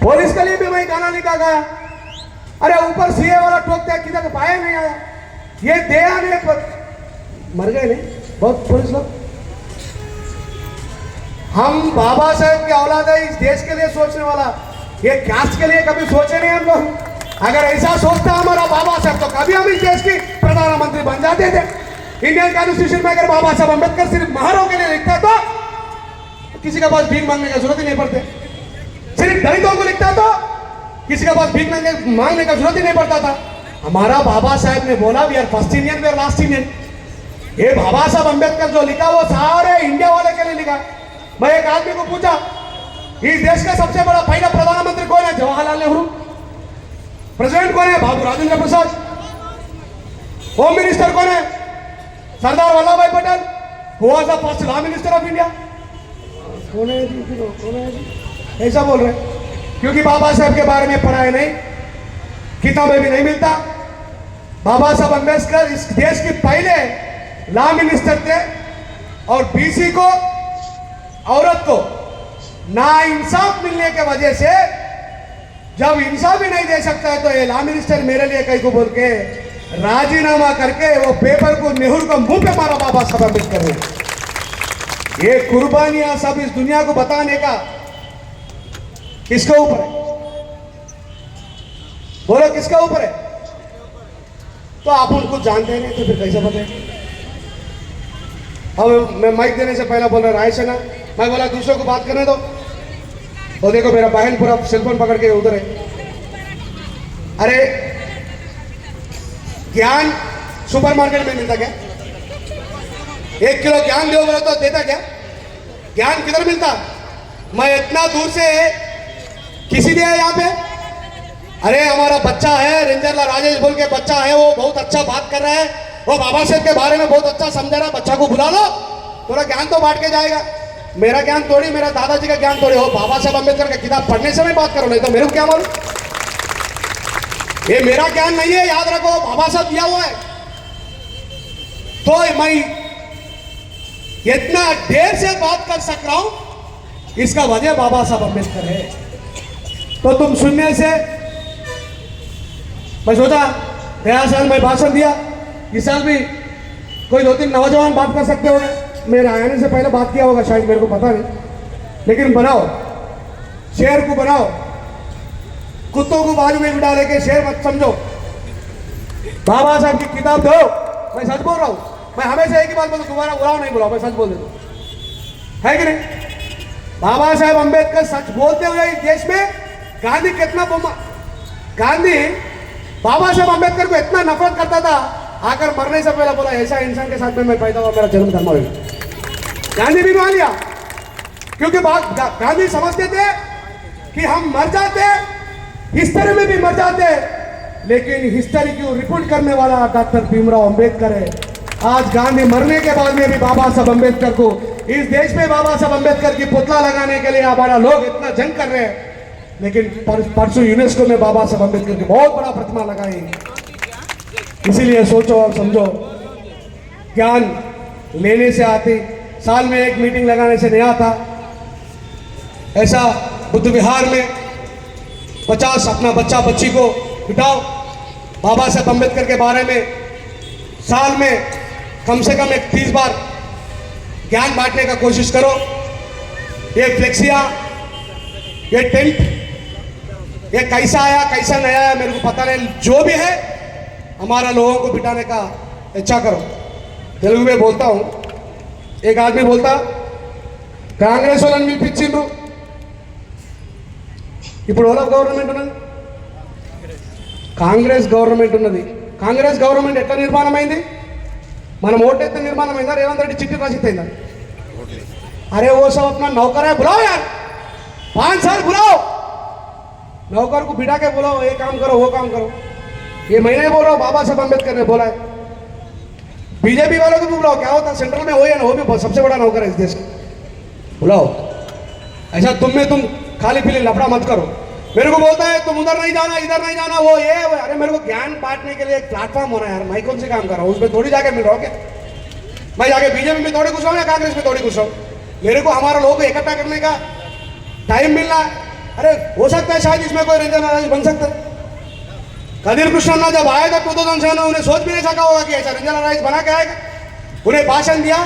पुलिस के लिए भी मैं गाना नहीं गाया। अरे ऊपर सीए वाला ठोक दिया, किधर पाया नहीं आया, ये दे आने पर मर गए नहीं बहुत पुलिस लोग। हम बाबा साहब की औलाद है, इस देश के लिए सोचने वाला, ये कास्ट के लिए कभी सोचे नहीं हम लोग। अगर ऐसा सोचता हमारा बाबा साहब तो कभी हम इस देश की प्रधानमंत्री बन जाते थे। इंडियन कॉन्स्टिट्यूशन में अगर बाबा साहब अम्बेडकर सिर्फ महारों के लिए लिखता तो किसी के पास भीख मांगने की जरूरत ही नहीं पड़ती। सिर्फ दलितों को लिखता तो किसी के पास भीख मांगने का जरूरत ही नहीं पड़ता था। हमारा बाबा साहब ने बोला we are first Indian, we are last Indian. ये बाबा साहब अम्बेडकर जो लिखा वो सारे इंडिया वाले के लिए लिखा। मैं एक आदमी को पूछा, इस देश का सबसे बड़ा पहला प्रधानमंत्री कौन है? जवाहरलाल नेहरू। प्रेसिडेंट कौन है? बाबू राजेंद्र प्रसाद। होम मिनिस्टर कौन है? सरदार वल्लभ भाई Patel. Who was the first law minister of India? कौन है जी? कौन है जी? ऐसा बोल रहे क्योंकि बाबा साहब के बारे में पढ़ा है नहीं, किताबें भी नहीं मिलता। बाबा साहब अम्बेडकर इस देश के पहले लॉ मिनिस्टर थे और बीसी को, औरत को ना इंसाफ मिलने के वजह से जब इंसाफ भी नहीं दे सकता है तो ये लॉ मिनिस्टर मेरे लिए कहीं को बोल के राजीनामा करके वो पेपर को नेहरू का मुंह पे मारा बाबा साहब अम्बेडकर ने। ये कुर्बानियां सब इस दुनिया को बताने का किसके ऊपर है? बोलो किसके ऊपर है? तो आप उनको जानते नहीं तो फिर कैसे बताएं? अब मैं माइक देने से पहले बोल रहा राय सेना, मैं बोला दूसरों को बात करने दो। और देखो मेरा बहन पूरा सेलफोन पकड़ के उधर है। अरे ज्ञान सुपरमार्केट में मिलता क्या? 1 किलो ज्ञान दो बोलो तो देता क्या? ज्ञान किधर मिलता? मैं इतना दूर से किसी दिया यहाँ पे? अरे हमारा बच्चा है रेंजरला राजेश बोल के बच्चा है, वो बहुत अच्छा बात कर रहा है, वो बाबा साहब के बारे में बहुत अच्छा समझा रहा है, बच्चा को बुला लो, थोड़ा ज्ञान तो बांट के जाएगा। मेरा ज्ञान थोड़ी, मेरा दादाजी का ज्ञान थोड़ी हो, बाबा साहब अम्बेडकर का किताब पढ़ने से मैं बात करो, नहीं तो मेरे को क्या मालूम? ये मेरा ज्ञान नहीं है, याद रखो, बाबा साहब दिया हुआ है। तो मैं इतना देर से बात कर सक रहा हूं, इसका वजह बाबा साहब अम्बेडकर है। तो तुम सुनने से मैं सोचा नया साल में भाषण दिया, इस साल भी कोई 2-3 नौजवान बात कर सकते होंगे, मेरे आने से पहले बात किया होगा शायद, मेरे को पता नहीं, लेकिन बनाओ, शेर को बनाओ, कुत्तों को बाजू में बिठा लेके शेर मत समझो। बाबा साहब की किताब दो, मैं सच बोल रहा हूं, मैं हमेशा एक ही बात बोलूं, दोबारा बुलाओ नहीं बुलाओ, मैं सच बोल देता हूं, है कि नहीं? बाबा साहब अम्बेडकर सच बोलते हुए इस देश में गांधी कितना गांधी बाबा साहब अम्बेडकर को इतना नफरत करता था, आकर मरने से पहले बोला ऐसा इंसान के साथ में मैं पैदा हुआ, मेरा जन्म धर्म होगा। गांधी भी मान लिया, क्योंकि गांधी समझते थे कि हम मर जाते, हिस्ट्री में भी मर जाते, लेकिन हिस्ट्री को रिपोर्ट करने वाला डॉक्टर भीमराव अम्बेडकर है। आज गांधी मरने के बाद में भी बाबा साहब अम्बेडकर को इस देश में बाबा साहब अम्बेडकर की पुतला लगाने के लिए हमारा लोग इतना जंग कर रहे हैं, लेकिन परसों यूनेस्को में बाबा साहब अम्बेडकर की बहुत बड़ा प्रतिमा लगाई। इसीलिए सोचो और समझो, ज्ञान लेने से आती, साल में एक मीटिंग लगाने से नहीं आता। ऐसा बुद्ध विहार में 50 अपना बच्चा बच्ची को बिठाओ, बाबा साहब अम्बेडकर के बारे में साल में कम से कम 30 बार ज्ञान बांटने का कोशिश करो। ये फ्लेक्सिया, ये टेंट, ये कैसा आया कैसा नहीं आया मेरे को पता नहीं, जो भी है हमारा लोगों को बिठाने का इच्छा करो। तेलुगु में बोलता हूं, एक आदमी बोलता कांग्रेस వాళ్ళని పిలిపించిండ్రు, ఇప్పుడు ఓలా గవర్నమెంట్ ఉన్నది, కాంగ్రెస్ గవర్నమెంట్ ఉన్నది। కాంగ్రెస్ గవర్నమెంట్ ఎట్లా నిర్మాణం అయింది? మనం ఓటేస్తే निर्माण अయిందా? రేవంత్ రెడ్డి चिट्ठी रासित अయిందా? अरे वो सब अपना नौकर है, बुलाओ यार, 5 साल बुलाओ, नौकर को बिठा के बुलाओ, ये काम करो वो काम करो। ये मैं नहीं बोल रहा हूँ, बाबा साहब अम्बेडकर ने बोला है। बीजेपी वालों को भी बुलाओ, क्या होता सेंट्रल में हो या ना हो, भी सबसे बड़ा नौकर है इस देश का, बुलाओ। ऐसा तुम में तुम खाली पीली लफड़ा मत करो। मेरे को बोलता है तुम उधर नहीं जाना इधर नहीं जाना, वो ये अरे मेरे को ज्ञान बांटने के लिए एक प्लेटफॉर्म होना है यार, मैं कौन से काम कर रहा हूँ उसमें थोड़ी जाके मिल रहा हूँ क्या? मैं जाके बीजेपी में थोड़ी घुस रहा हूँ या कांग्रेस में थोड़ी घुस रहा हूँ? मेरे को हमारा लोगों को इकट्ठा करने का टाइम मिलना है। अरे हो सकता है शायद इसमें कोई रंजन नाराज बन सकता है। कदीर कृष्णन जब आए थे 2007 में, उन्हें सोच भी नहीं सका होगा कि ऐसा रंजन नाराज बना के आएगा। उन्हें भाषण दिया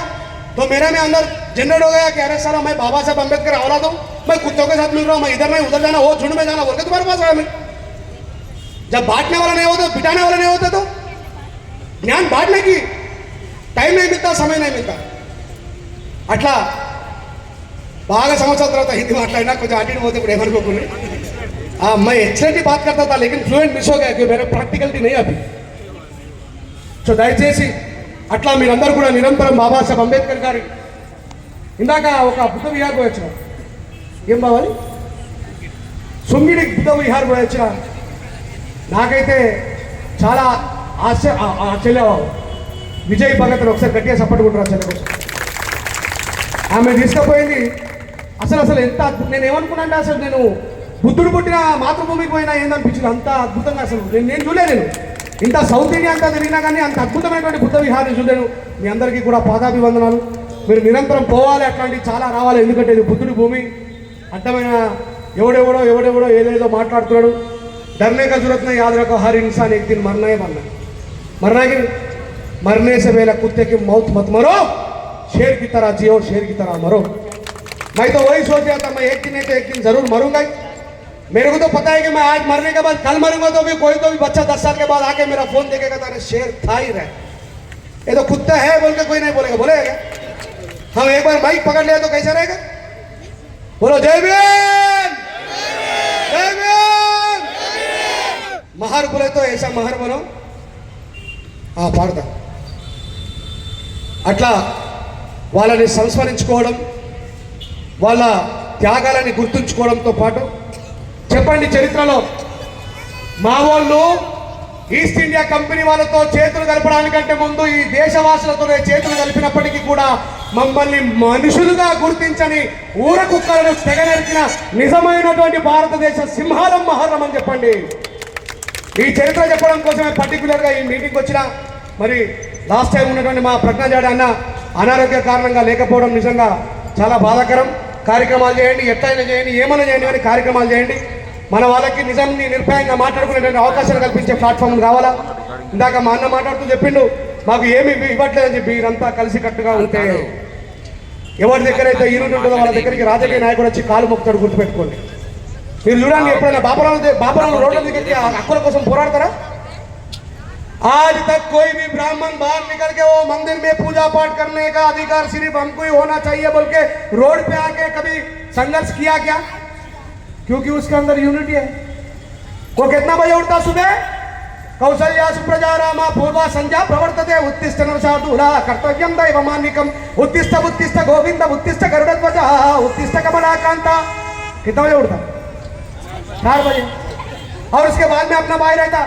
तो मेरे में अंदर जनरेट हो गया कि अरे साला मैं बाबा साहब अम्बेडकर औलाद हूं, मैं कुत्तों के साथ मिल रहा हूं, मैं इधर नहीं उधर जाना, वो झुंड में जाना बोल के तुम्हारे पास आया मैं। जब बांटने वाला नहीं होता, बिठाने वाला नहीं होता, तो ज्ञान बांटने की टाइम नहीं मिलता, समय नहीं मिलता। అట్లా బాగా సంవత్సరాల తర్వాత హిందీ మాట్లాడినా కొంచెం అటు ఇటు పోతే ఇప్పుడు ఏమనుకోకుండా मैं एक्सलेंट ही बात करता था, लेकिन फ्लुएंट मिस हो गया कि मेरे प्रैक्टिकलिटी नहीं अभी। సో దయచేసి అట్లా మీరందరూ కూడా నిరంతరం బాబాసాహెబ్ అంబేద్కర్ గారి ఇందాక ఒక బుద్ధ విహార్ పోయి వచ్చిన, ఏం బావాలి సుంగిడి బుద్ధ విహార్ పోయి వచ్చిన, నాకైతే చాలా ఆశ్చర్య విజయ్ భగత్ ఒకసారి గట్టిగా సపోర్ట్ కొట్టురా చెల్లె కోసం, ఆమె తీసుకుపోయింది అసలు ఎంత నేను ఏమనుకున్నా అంటే అసలు నేను బుద్ధుడు పుట్టిన మాతృభూమికి పోయినా ఏందనిపించింది, అంత అద్భుతంగా అసలు నేను చూడలేను, ఇంత సౌత్ ఇండియా అంతా తిరిగినా కానీ అంత అద్భుతమైనటువంటి బుద్ధ విహారం చూడలేను। మీ అందరికీ కూడా పాదాభివందనాలు, మీరు నిరంతరం పోవాలి, అట్లాంటివి చాలా రావాలి, ఎందుకంటే ఇది బుద్ధుడి భూమి। అడ్డమైన ఎవడెవడో ఏదేదో మాట్లాడుతున్నాడు, डरने का जरूरत नहीं, याद रखो हर इंसान एक दिन मरना ही मरना है कि मरने से पहले कुत्ते की मौत मत मरो, शेर की तरह जियो, शेर की तरह मरो। मैं तो वही सोच रहा था, मैं एक दिन नहीं तो एक दिन जरूर मरूंगा ही। मेरे को तो पता है कि मैं आज मरने के बाद कल मरूंगा तो भी कोई तो भी बच्चा 10 साल के बाद आके मेरा फोन देखेगा तो अरे शेर था ही रहे, ये तो कुत्ता है बोल के कोई नहीं बोलेगा, बोलेगा क्या? हम एक बार माइक पकड़ लिया तो कैसा रहेगा? बोलो जय भीम, जय भीम। महार बोले तो ऐसा महार बनो. పాడతా. అట్లా వాళ్ళని సంస్మరించుకోవడం, వాళ్ళ త్యాగాలని గుర్తుంచుకోవడంతో పాటు చెప్పండి, చరిత్రలో మా వాళ్ళు ఈస్ట్ ఇండియా కంపెనీ వాళ్ళతో చేతులు కలపడానికంటే ముందు ఈ దేశవాసులతోనే చేతులు కలిపినప్పటికీ కూడా మమ్మల్ని మనుషులుగా గుర్తించని ఊర కుక్కలను తెగనరికిన నిజమైనటువంటి భారతదేశ సింహాలం మహర్రం అని చెప్పండి. ఈ చరిత్ర చెప్పడం కోసమే పర్టికులర్గా ఈ మీటింగ్కి వచ్చిన. మరి లాస్ట్ టైం ఉన్నటువంటి మా ప్రజ్ఞాజాడ అన్న అనారోగ్య కారణంగా లేకపోవడం నిజంగా చాలా బాధాకరం. కార్యక్రమాలు చేయండి, ఎట్లయినా చేయండి, ఏమైనా చేయండి, కానీ కార్యక్రమాలు చేయండి. మన వాళ్ళకి నిజాన్ని నిర్భయంగా మాట్లాడుకునేటువంటి అవకాశాలు కల్పించే ప్లాట్ఫామ్ కావాలా. ఇందాక మా అన్న మాట్లాడుతూ చెప్పిండు, మాకు ఏమి ఇవ్వట్లేదని చెప్పి. మీరంతా కలిసికట్టుగా ఉంటే ఎవరి దగ్గర అయితే యూనిట్ ఉంటుందో వాళ్ళ దగ్గరికి రాజకీయ నాయకుడు వచ్చి కాలు మొక్కుతాడు, గుర్తుపెట్టుకోండి. మీరు చూడండి, ఎప్పుడైనా బాపరాలు రోడ్ల దగ్గరికి హక్కుల కోసం పోరాడతారా? आज तक कोई भी ब्राह्मण बाहर निकल के वो मंदिर में पूजा पाठ करने का अधिकार सिर्फ हमको ही होना चाहिए बोल के रोड पे आके कभी संघर्ष किया क्या? क्योंकि उसके अंदर यूनिटी है. वो कितना बजे उठता सुबह? कौशल्या सुप्रजा रामा पूर्वा संध्या प्रवर्तते उत्तिष्ठ नरसाधूला कर्तव्यम दैवमानिकम उत्तिष्ठ उत्तिष्ठ गोविंद उत्तिष्ठ गरुड़ध्वज उत्तिष्ठ कमलाकांता. कितना बजे उठता? 4 बजे. और उसके बाद में अपना भाई रहता,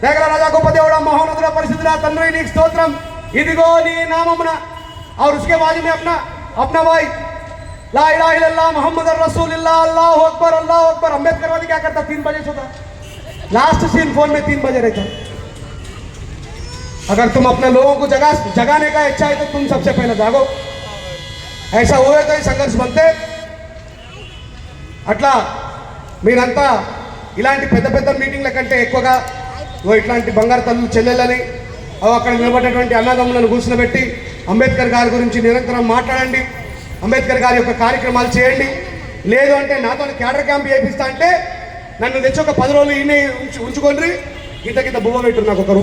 देगला राजा गोपदेवड़ा महोनदुला परिशुद्धुला तंद्री नीक स्तोत्रम इदिगो नी नाममुना. और उसके बाद में अपना भाई ला इलाहा इल्लल्लाह मुहम्मदुर रसूलुल्लाह अल्लाहु अकबर. अम्बेडकर वाली क्या करता? 3 बजे सोता. लास्ट सीन फोन में 3 बजे रहता. अगर तुम अपने लोगों को जगाने का इच्छा है तो तुम सबसे पहले जागो. ऐसा हुए तो ही संघर्ष बनते. అట్లా మీరంతా ఇలాంటి పెద్ద పెద్ద మీటింగ్ల కంటే ఎక్కువగా ఇట్లాంటి బంగారు తల్లులు చెల్లెలని అక్కడ నిలబడ్డటువంటి అన్నదమ్ములను కూర్చునబెట్టి అంబేద్కర్ గారి గురించి నిరంతరం మాట్లాడండి. అంబేద్కర్ గారి యొక్క కార్యక్రమాలు చేయండి. లేదు అంటే నాతో క్యాడర్ క్యాంప్ చేయిస్తా అంటే నన్ను తెచ్చి ఒక 10 రోజులు ఈయనే ఉంచుకొని ఇంత బువ్వ పెట్టు, నాకు ₹1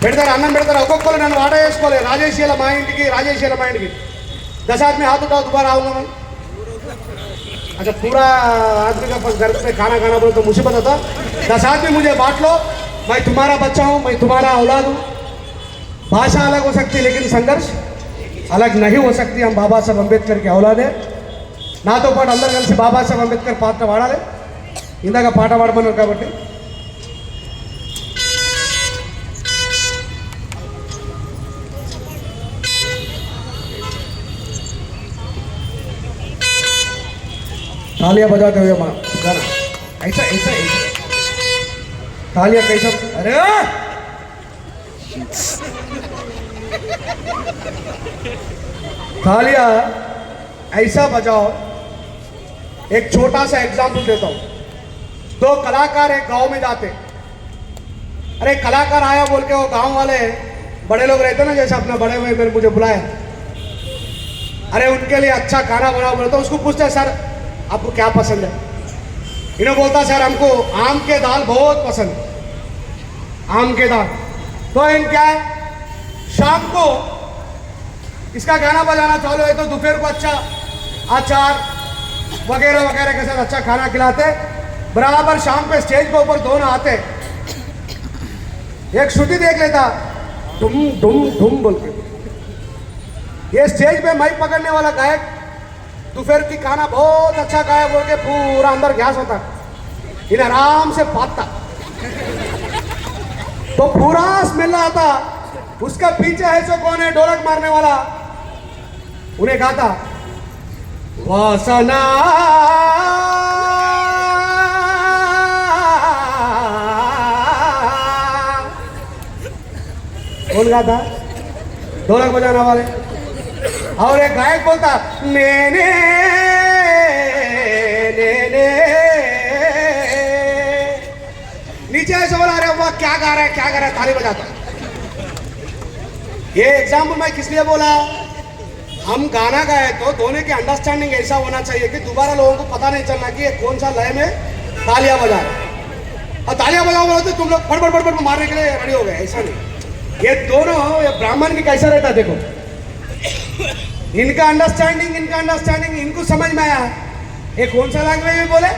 పెడతారు, అన్నం పెడతారు. ఒక్కొక్కరు నన్ను వాట చేసుకోలేదు. రాజేష్ మా ఇంటికి 10 आदमी हाथ उठाओ, दोबारा आऊंगा मैं. अच्छा, पूरा आदमी का घर पे खाना बोलो तो मुझे पता था. 10 आदमी मुझे बांट लो. मैं तुम्हारा बच्चा हूँ, मैं तुम्हारा औलाद हूँ. भाषा अलग हो सकती है लेकिन संघर्ष अलग नहीं हो सकती. हम बाबा साहब अंबेडकर के औलाद है. నాతో పాటు అందరూ కలిసి బాబాసాహెబ్ అంబేద్కర్ పాట పాడాలి. ఇందాక పాట పాడమన్నారు కాబట్టి तालियां बजाते हुए माँ गाना ऐसा ऐसा ऐसा तालियां कैसा. अरे तालियां ऐसा बजाओ. एक छोटा सा एग्जाम्पल देता हूँ. 2 कलाकार एक गांव में जाते. अरे कलाकार आया बोल के वो गांव वाले बड़े लोग रहते ना, जैसे अपना बड़े हुए मेरे मुझे बुलाया, अरे उनके लिए अच्छा खाना बनाओ बोले तो उसको पूछते हैं, सर आपको क्या पसंद है? इन्हें बोलता सर हमको आम के दाल बहुत पसंद है, आम के दाल. तो इन क्या है, शाम को इसका गाना बजाना चालू है तो दोपहर को अच्छा अचार वगैरह वगैरह के साथ अच्छा खाना खिलाते. बराबर शाम पे स्टेज के ऊपर दोनों आते, एक श्रुति देख लेता धुम धुम धुम बोल के. ये स्टेज पे माइक पकड़ने वाला गायक दोपहर की खाना बहुत अच्छा खाया बोल के पूरा अंदर गैस होता, इन्हें आराम से पाता तो पूरा स्मेल आता. उसका पीछे है जो कौन है, ढोलक मारने वाला, उन्हें गाता वासना कौन गाता? ढोलक बजाने वाले. और एक गायक बोलता ने ने ने ने. नीचे ऐसे बोला, अरे वाह क्या गा रहा है, ताली बजाता. ये एग्जाम्पल मैं किस लिए बोला, हम गाना गाए तो दोनों की अंडरस्टैंडिंग ऐसा होना चाहिए कि दोबारा लोगों को पता नहीं चलना कि ये कौन सा लय में तालियां बजा रहे. और तालियां बजाओ तो तुम लोग फट मारने के लिए रेडी हो गए, ऐसा नहीं. ये दोनों, ये ब्राह्मण की कैसा रहता देखो. इनका अंडरस्टैंडिंग इनको समझ में आया। ये कौन सा लैंग्वेज में बोले,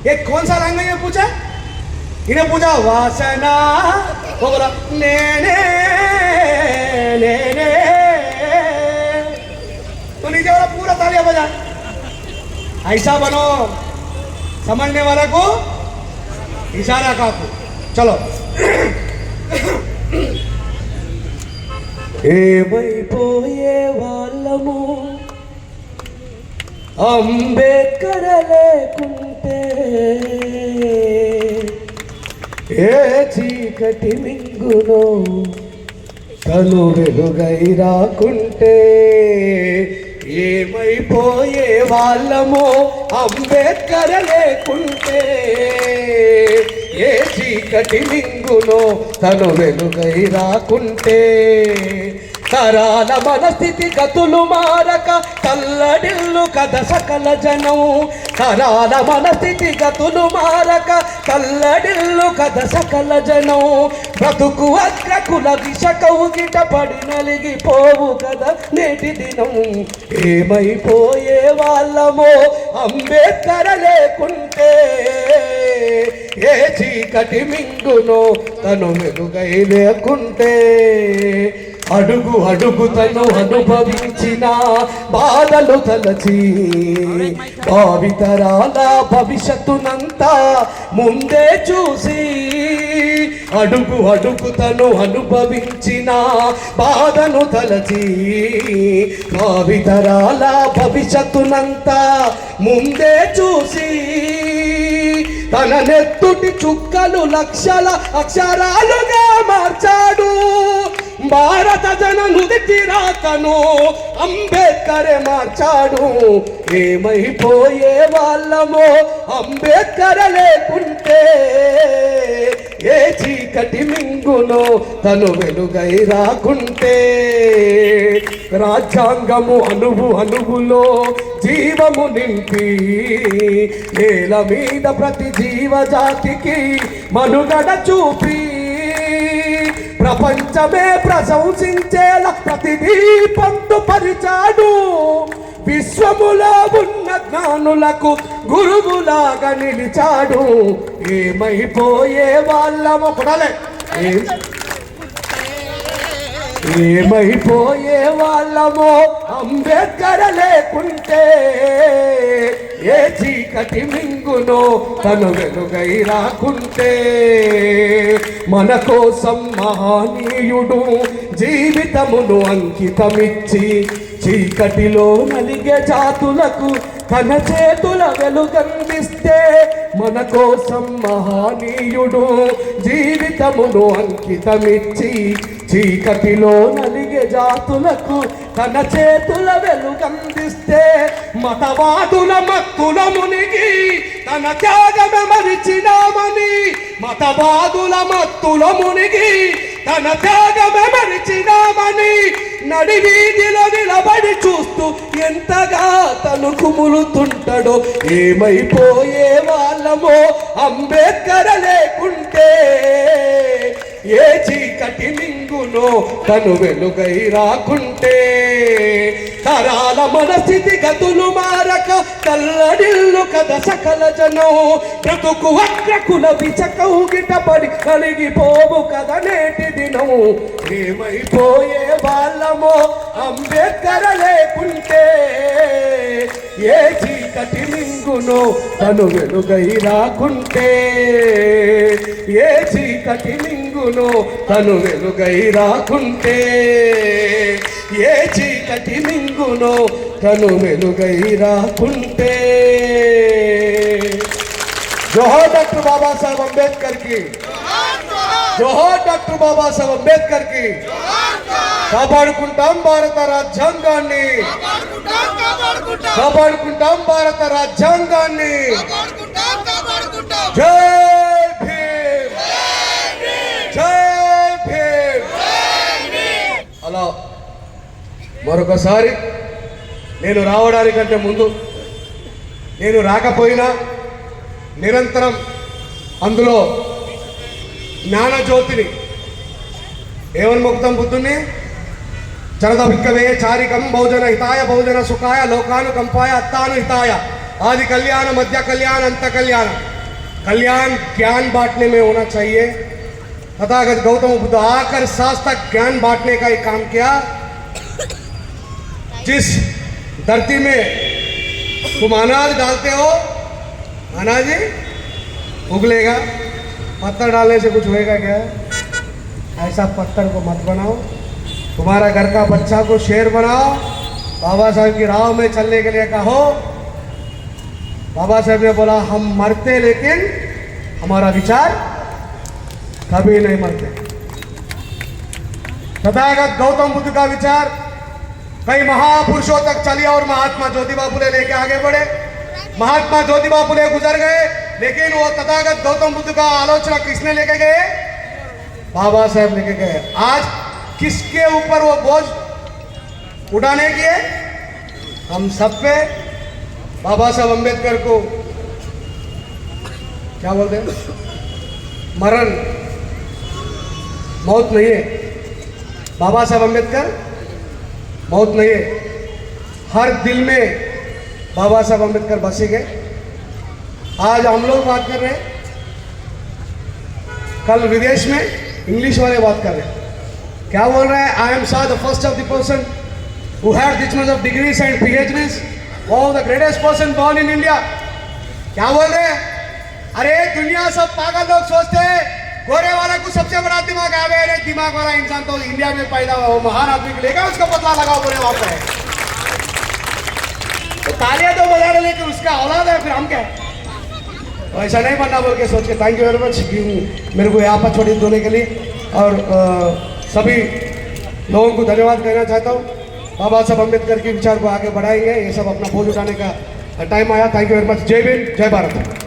ये कौन सा लैंग्वेज में पूछा, इन्हें पूछा वासना, वो बोला ने ने ने ने, तो नीचे वाला पूरा तालियां बजा। ऐसा बनो, समझने वाला को इशारा काफी। चलो ఏమైపోయే వాళ్ళము అంబేద్కర్ లేకుంటే, ఏ చీకటి మింగునో తను వెలుగై రాకుంటే, ఏమైపోయే వాళ్ళము అంబేద్కర్ లేకుంటే, ఏ చీకటి మింగునో తను వెలుగై రాకుంటే, తరాల మనస్థితి గతులు మారక తల్లడిల్లు కథ సకల జనం, తరాల మనస్థితి గతులు మారక తల్లడిల్లు కథ సకల జనం, బ్రతుకు అగ్రకుల దిశ కౌగిట పడి నలిగిపోవు కదా నేటి దినం, ఏమైపోయే వాళ్ళమో అంబేద్కర్ లేకుంటే, ఏ చీకటి మింగునో తను వెలుగై లేకుంటే, అడుగు అడుగు తను అనుభవించిన బాధలు తలచి భావితరాల భవిష్యత్తునంతా ముందే చూసి, అడుగు అడుగు తను అనుభవించిన బాధను తలచి భావితరాల భవిష్యత్తునంతా ముందే చూసి, తన నెత్తుటి చుక్కలు లక్షల అక్షరాలుగా మార్చాడు, భారత జన నుదిటి రాతను అంబేద్కర్ మార్చాడు, ఏమైపోయే వాళ్ళమో అంబేద్కర్ లేకుంటే, ఏ చీకటి మింగునో తను వెలుగై రాకుంటే, రాజ్యాంగము అణువు అణువులో జీవము నింపి నేల మీద ప్రతి జీవజాతికి మనుగడ చూపి, ప్రపంచమే ప్రశంసించేలా ప్రతి దీపంతో పరిచాడు, విశ్వములో ఉన్న జ్ఞానులకు గురువులాగా నిలిచాడు, ఏమైపోయే వాళ్ళము కొడాలే, ఏమైపోయే వాళ్ళమో అంబేద్కర్ లేకుంటే, ఏ చీకటి మింగునో తను వెలుగై రాకుంటే, మన కోసం మహనీయుడు జీవితమును అంకితమిచ్చి చీకటిలో నలిగే జాతులకు తన చేతుల వెలుగందిస్తే, మన కోసం మహనీయుడు జీవితమును అంకితమిచ్చి చీకటిలో నలిగే జాతులకు తన చేతుల వెలుగందిస్తే, మతవాదుల మత్తుల మునిగి తన త్యాగమే మరిచినామని, మతవాదుల మత్తుల మునిగి తన త్యాగమే మరిచినామని, నడి వీధిలో నిలబడి చూస్తూ ఎంతగా తను కుములుతుంటాడో, ఏమైపోయే వాళ్ళమో అంబేద్కర్ లేకుంటే, ఏ చీకటి మింగునో తను వెలుగై రాకుంటే, తరాల మనస్థితి గతులు మారక తల్లడిల్లు కథ సకల జనం, బ్రతుకు అగ్రకుల విచకౌగిట పడి కలిగిపోవు కదా నేటి దినం, ఏమైపోయే వాళ్ళమో అంబేద్కర్ లేకుంటే, ఏ చీకటి మింగునో తను వెలుగై రాకుంటే, ఏ చీకటి మింగునో తను వెలుగై రాకుంటే, ఏ చీకటి మింగునో తను వెలుగై రాకుంటే। జోహార్ డాక్టర్ బాబాసాహెబ్ అంబేద్కర్ కి, జోహార్ డాక్టర్ బాబాసాహెబ్ అంబేద్కర్ కి। కాపాడుకుంటాం భారత రాజ్యాంగాన్ని, కాపాడుకుంటాం భారత రాజ్యాంగాన్ని। జై భీమ్, జై భీమ్। అలా మరొకసారి నేను రావడానికంటే ముందు, నేను రాకపోయినా నిరంతరం అందులో జ్ఞానజ్యోతిని ఏమని మొక్కుతాం, బుద్ధుని जनता भिक्कवे चारिकम बहुजन हिताय बहुजन सुखाय लोकानुकंपाय अत्तानुहिताय आदि कल्याण मध्य कल्याण अंत कल्याण। कल्याण ज्ञान बांटने में होना चाहिए। तथागत गौतम बुद्ध आकर सांस तक ज्ञान बांटने का एक काम किया। जिस धरती में तुम अनाज डालते हो अनाज ही उगलेगा। पत्थर डालने से कुछ होएगा क्या? ऐसा पत्थर को मत बनाओ। तुम्हारा घर का बच्चा को शेर बनाओ। बाबा साहब की राह में चलने के लिए कहो। बाबा साहब ने बोला हम मरते लेकिन हमारा विचार कभी नहीं मरते। तथागत गौतम बुद्ध का विचार कई महापुरुषों तक चली और महात्मा ज्योतिबा फुले लेके आगे बढ़े। महात्मा ज्योतिबा फुले गुजर गए लेकिन वो तथागत गौतम बुद्ध का आलोचना किसने लेके गए? बाबा साहब लेके गए। आज किसके ऊपर वो बोझ उठाने की है? हम सब पे। बाबा साहब अंबेडकर को क्या बोलते हैं? मरण मौत नहीं है। बाबा साहब अंबेडकर मौत नहीं है। हर दिल में बाबा साहब अंबेडकर बसेंगे। आज हम लोग बात कर रहे हैं, कल विदेश में इंग्लिश वाले बात कर रहे हैं। क्या बोल रहे हैं? I am the first of the person who had this much of degrees and PhDs, one of the greatest person born in India. क्या बोल रहे हैं? अरे दुनिया सब पागल लोग सोचते हैं गोरे वाला को सबसे बड़ा दिमाग है। अरे दिमाग वाला इंसान तो इंडिया में पैदा हुआ, वो महान आदमी को लेकर उसका बदला लगाओ बोले वहां पे। तो तालियां तो बजा रहे लेकिन उसका औलाद है, फिर हम क्या? तो ऐसा नहीं बनना बोल के सोच के थैंक यू वेरी मच मेरे को यहाँ पर छोड़ी देने के लिए। और सभी लोगों को धन्यवाद कहना चाहता हूँ। बाबा साहब अम्बेडकर के विचार को आगे बढ़ाएंगे। ये सब अपना बोझ उठाने का टाइम आया। Thank you very much. जय भीम, जय भारत।